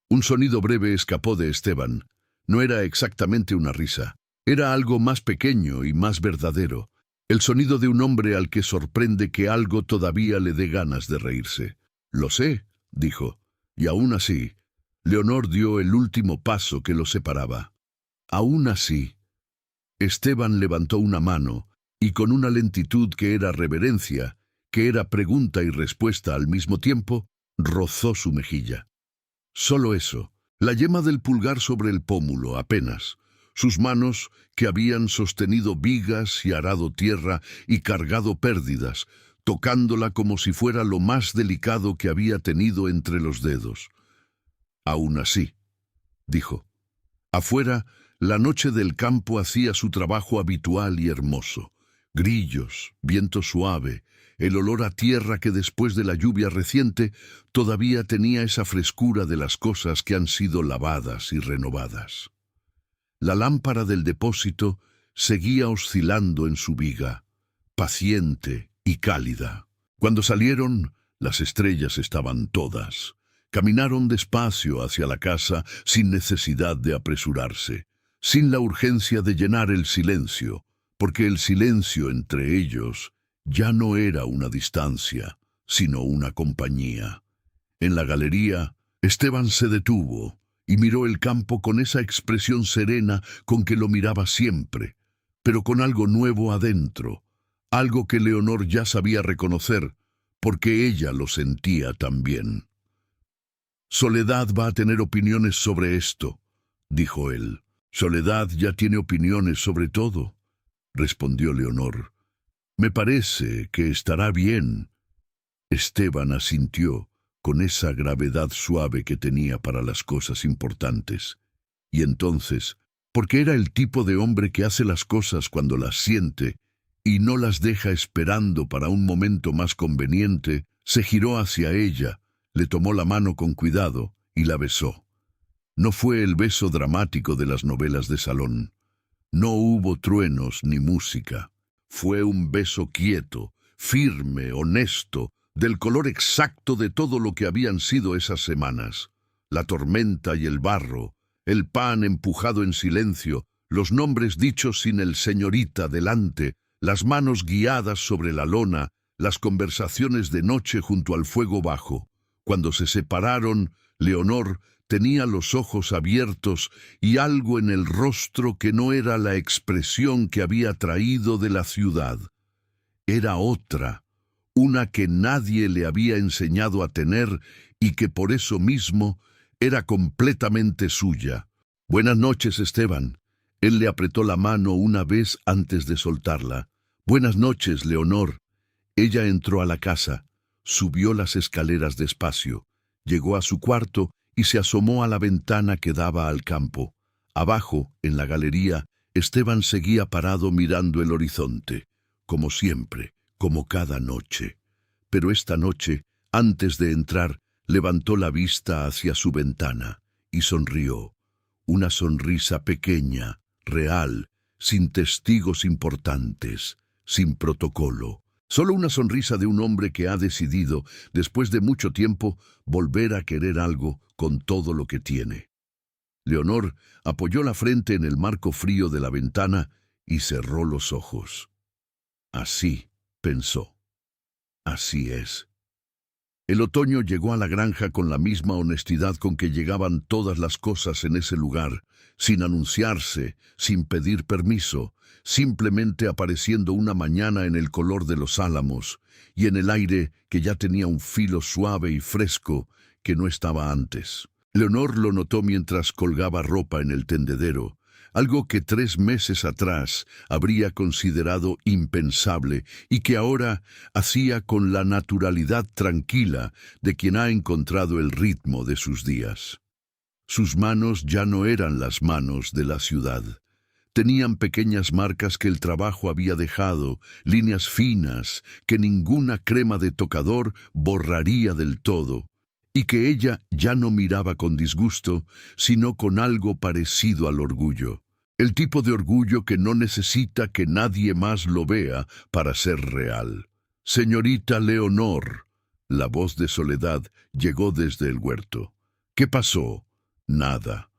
Un sonido breve escapó de Esteban. No era exactamente una risa. Era algo más pequeño y más verdadero. El sonido de un hombre al que sorprende que algo todavía le dé ganas de reírse. «Lo sé», dijo, y aún así, Leonor dio el último paso que los separaba. Aún así, Esteban levantó una mano y con una lentitud que era reverencia, que era pregunta y respuesta al mismo tiempo, rozó su mejilla. Solo eso, la yema del pulgar sobre el pómulo apenas. Sus manos, que habían sostenido vigas y arado tierra y cargado pérdidas, tocándola como si fuera lo más delicado que había tenido entre los dedos. «Aún así», dijo. Afuera, la noche del campo hacía su trabajo habitual y hermoso. Grillos, viento suave, el olor a tierra que después de la lluvia reciente todavía tenía esa frescura de las cosas que han sido lavadas y renovadas. La lámpara del depósito seguía oscilando en su viga, paciente y cálida. Cuando salieron, las estrellas estaban todas. Caminaron despacio hacia la casa sin necesidad de apresurarse, sin la urgencia de llenar el silencio, porque el silencio entre ellos ya no era una distancia, sino una compañía. En la galería, Esteban se detuvo y miró el campo con esa expresión serena con que lo miraba siempre, pero con algo nuevo adentro, algo que Leonor ya sabía reconocer, porque ella lo sentía también. «Soledad va a tener opiniones sobre esto», dijo él. «Soledad ya tiene opiniones sobre todo», respondió Leonor. «Me parece que estará bien». Esteban asintió con esa gravedad suave que tenía para las cosas importantes. Y entonces, porque era el tipo de hombre que hace las cosas cuando las siente y no las deja esperando para un momento más conveniente, se giró hacia ella, le tomó la mano con cuidado y la besó. No fue el beso dramático de las novelas de salón. No hubo truenos ni música. Fue un beso quieto, firme, honesto, del color exacto de todo lo que habían sido esas semanas. La tormenta y el barro, el pan empujado en silencio, los nombres dichos sin el señorita delante, las manos guiadas sobre la lona, las conversaciones de noche junto al fuego bajo. Cuando se separaron, Leonor tenía los ojos abiertos y algo en el rostro que no era la expresión que había traído de la ciudad. Era otra, una que nadie le había enseñado a tener y que por eso mismo era completamente suya. «Buenas noches, Esteban». Él le apretó la mano una vez antes de soltarla. «Buenas noches, Leonor». Ella entró a la casa, subió las escaleras despacio, llegó a su cuarto y se asomó a la ventana que daba al campo. Abajo, en la galería, Esteban seguía parado mirando el horizonte, como siempre, como cada noche. Pero esta noche, antes de entrar, levantó la vista hacia su ventana y sonrió. Una sonrisa pequeña, real, sin testigos importantes, sin protocolo, Solo una sonrisa de un hombre que ha decidido, después de mucho tiempo, volver a querer algo con todo lo que tiene. Leonor apoyó la frente en el marco frío de la ventana y cerró los ojos. Así, pensó. Así es. El otoño llegó a la granja con la misma honestidad con que llegaban todas las cosas en ese lugar, sin anunciarse, sin pedir permiso, simplemente apareciendo una mañana en el color de los álamos y en el aire que ya tenía un filo suave y fresco que no estaba antes. Leonor lo notó mientras colgaba ropa en el tendedero, algo que 3 meses atrás habría considerado impensable y que ahora hacía con la naturalidad tranquila de quien ha encontrado el ritmo de sus días. Sus manos ya no eran las manos de la ciudad. Tenían pequeñas marcas que el trabajo había dejado, líneas finas que ninguna crema de tocador borraría del todo, y que ella ya no miraba con disgusto, sino con algo parecido al orgullo. El tipo de orgullo que no necesita que nadie más lo vea para ser real. «Señorita Leonor», la voz de Soledad llegó desde el huerto. «¿Qué pasó?» «Nada».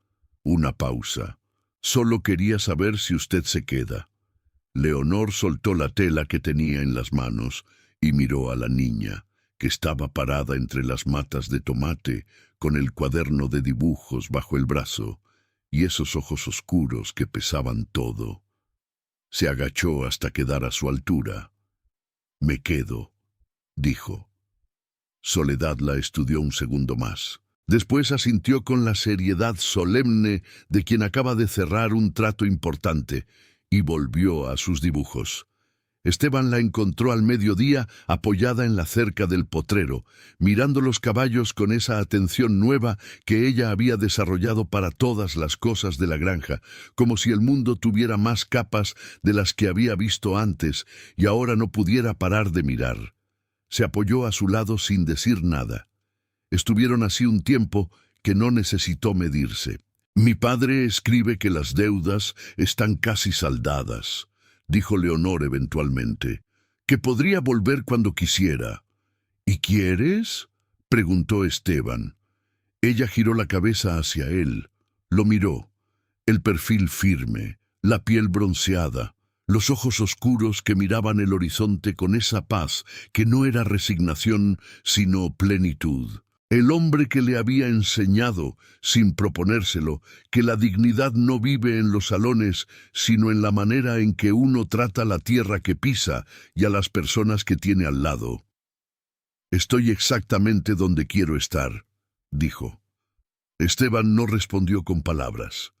Una pausa. «Solo quería saber si usted se queda». Leonor soltó la tela que tenía en las manos y miró a la niña, que estaba parada entre las matas de tomate, con el cuaderno de dibujos bajo el brazo, y esos ojos oscuros que pesaban todo. Se agachó hasta quedar a su altura. «Me quedo», dijo. Soledad la estudió un segundo más. Después asintió con la seriedad solemne de quien acaba de cerrar un trato importante y volvió a sus dibujos. Esteban la encontró al mediodía apoyada en la cerca del potrero, mirando los caballos con esa atención nueva que ella había desarrollado para todas las cosas de la granja, como si el mundo tuviera más capas de las que había visto antes y ahora no pudiera parar de mirar. Se apoyó a su lado sin decir nada. Estuvieron así un tiempo que no necesitó medirse. «Mi padre escribe que las deudas están casi saldadas», dijo Leonor eventualmente, «que podría volver cuando quisiera». «¿Y quieres?», preguntó Esteban. Ella giró la cabeza hacia él. Lo miró. El perfil firme, la piel bronceada, los ojos oscuros que miraban el horizonte con esa paz que no era resignación, sino plenitud. El hombre que le había enseñado, sin proponérselo, que la dignidad no vive en los salones, sino en la manera en que uno trata la tierra que pisa y a las personas que tiene al lado. «Estoy exactamente donde quiero estar», dijo. Esteban no respondió con palabras.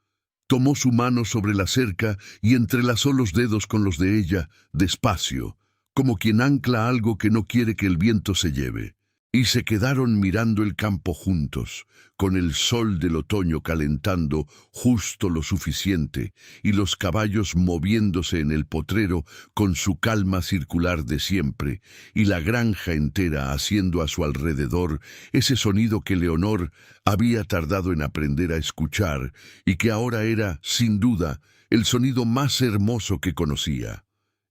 Tomó su mano sobre la cerca y entrelazó los dedos con los de ella, despacio, como quien ancla algo que no quiere que el viento se lleve. Y se quedaron mirando el campo juntos, con el sol del otoño calentando justo lo suficiente y los caballos moviéndose en el potrero con su calma circular de siempre y la granja entera haciendo a su alrededor ese sonido que Leonor había tardado en aprender a escuchar y que ahora era, sin duda, el sonido más hermoso que conocía,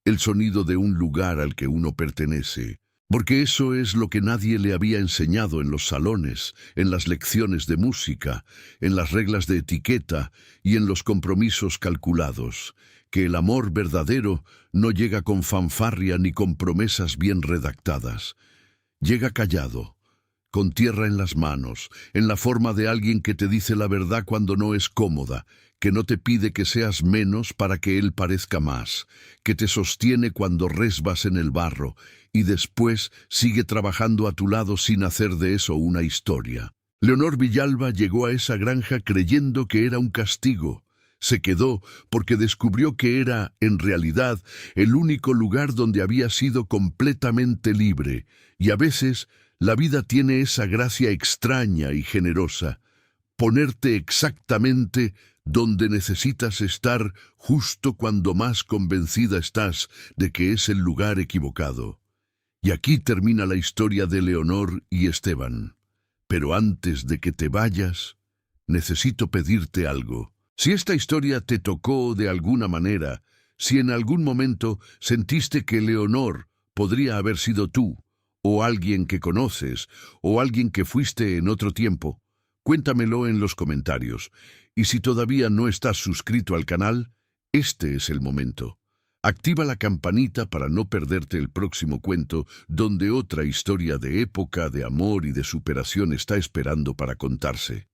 el sonido de un lugar al que uno pertenece. Porque eso es lo que nadie le había enseñado en los salones, en las lecciones de música, en las reglas de etiqueta y en los compromisos calculados, que el amor verdadero no llega con fanfarria ni con promesas bien redactadas. Llega callado, con tierra en las manos, en la forma de alguien que te dice la verdad cuando no es cómoda, que no te pide que seas menos para que él parezca más, que te sostiene cuando resbas en el barro y después sigue trabajando a tu lado sin hacer de eso una historia. Leonor Villalba llegó a esa granja creyendo que era un castigo. Se quedó porque descubrió que era, en realidad, el único lugar donde había sido completamente libre, y a veces la vida tiene esa gracia extraña y generosa, ponerte exactamente donde necesitas estar justo cuando más convencida estás de que es el lugar equivocado. Y aquí termina la historia de Leonor y Esteban. Pero antes de que te vayas, necesito pedirte algo. Si esta historia te tocó de alguna manera, si en algún momento sentiste que Leonor podría haber sido tú, o alguien que conoces, o alguien que fuiste en otro tiempo. Cuéntamelo en los comentarios. Y si todavía no estás suscrito al canal, este es el momento. Activa la campanita para no perderte el próximo cuento, donde otra historia de época, de amor y de superación está esperando para contarse.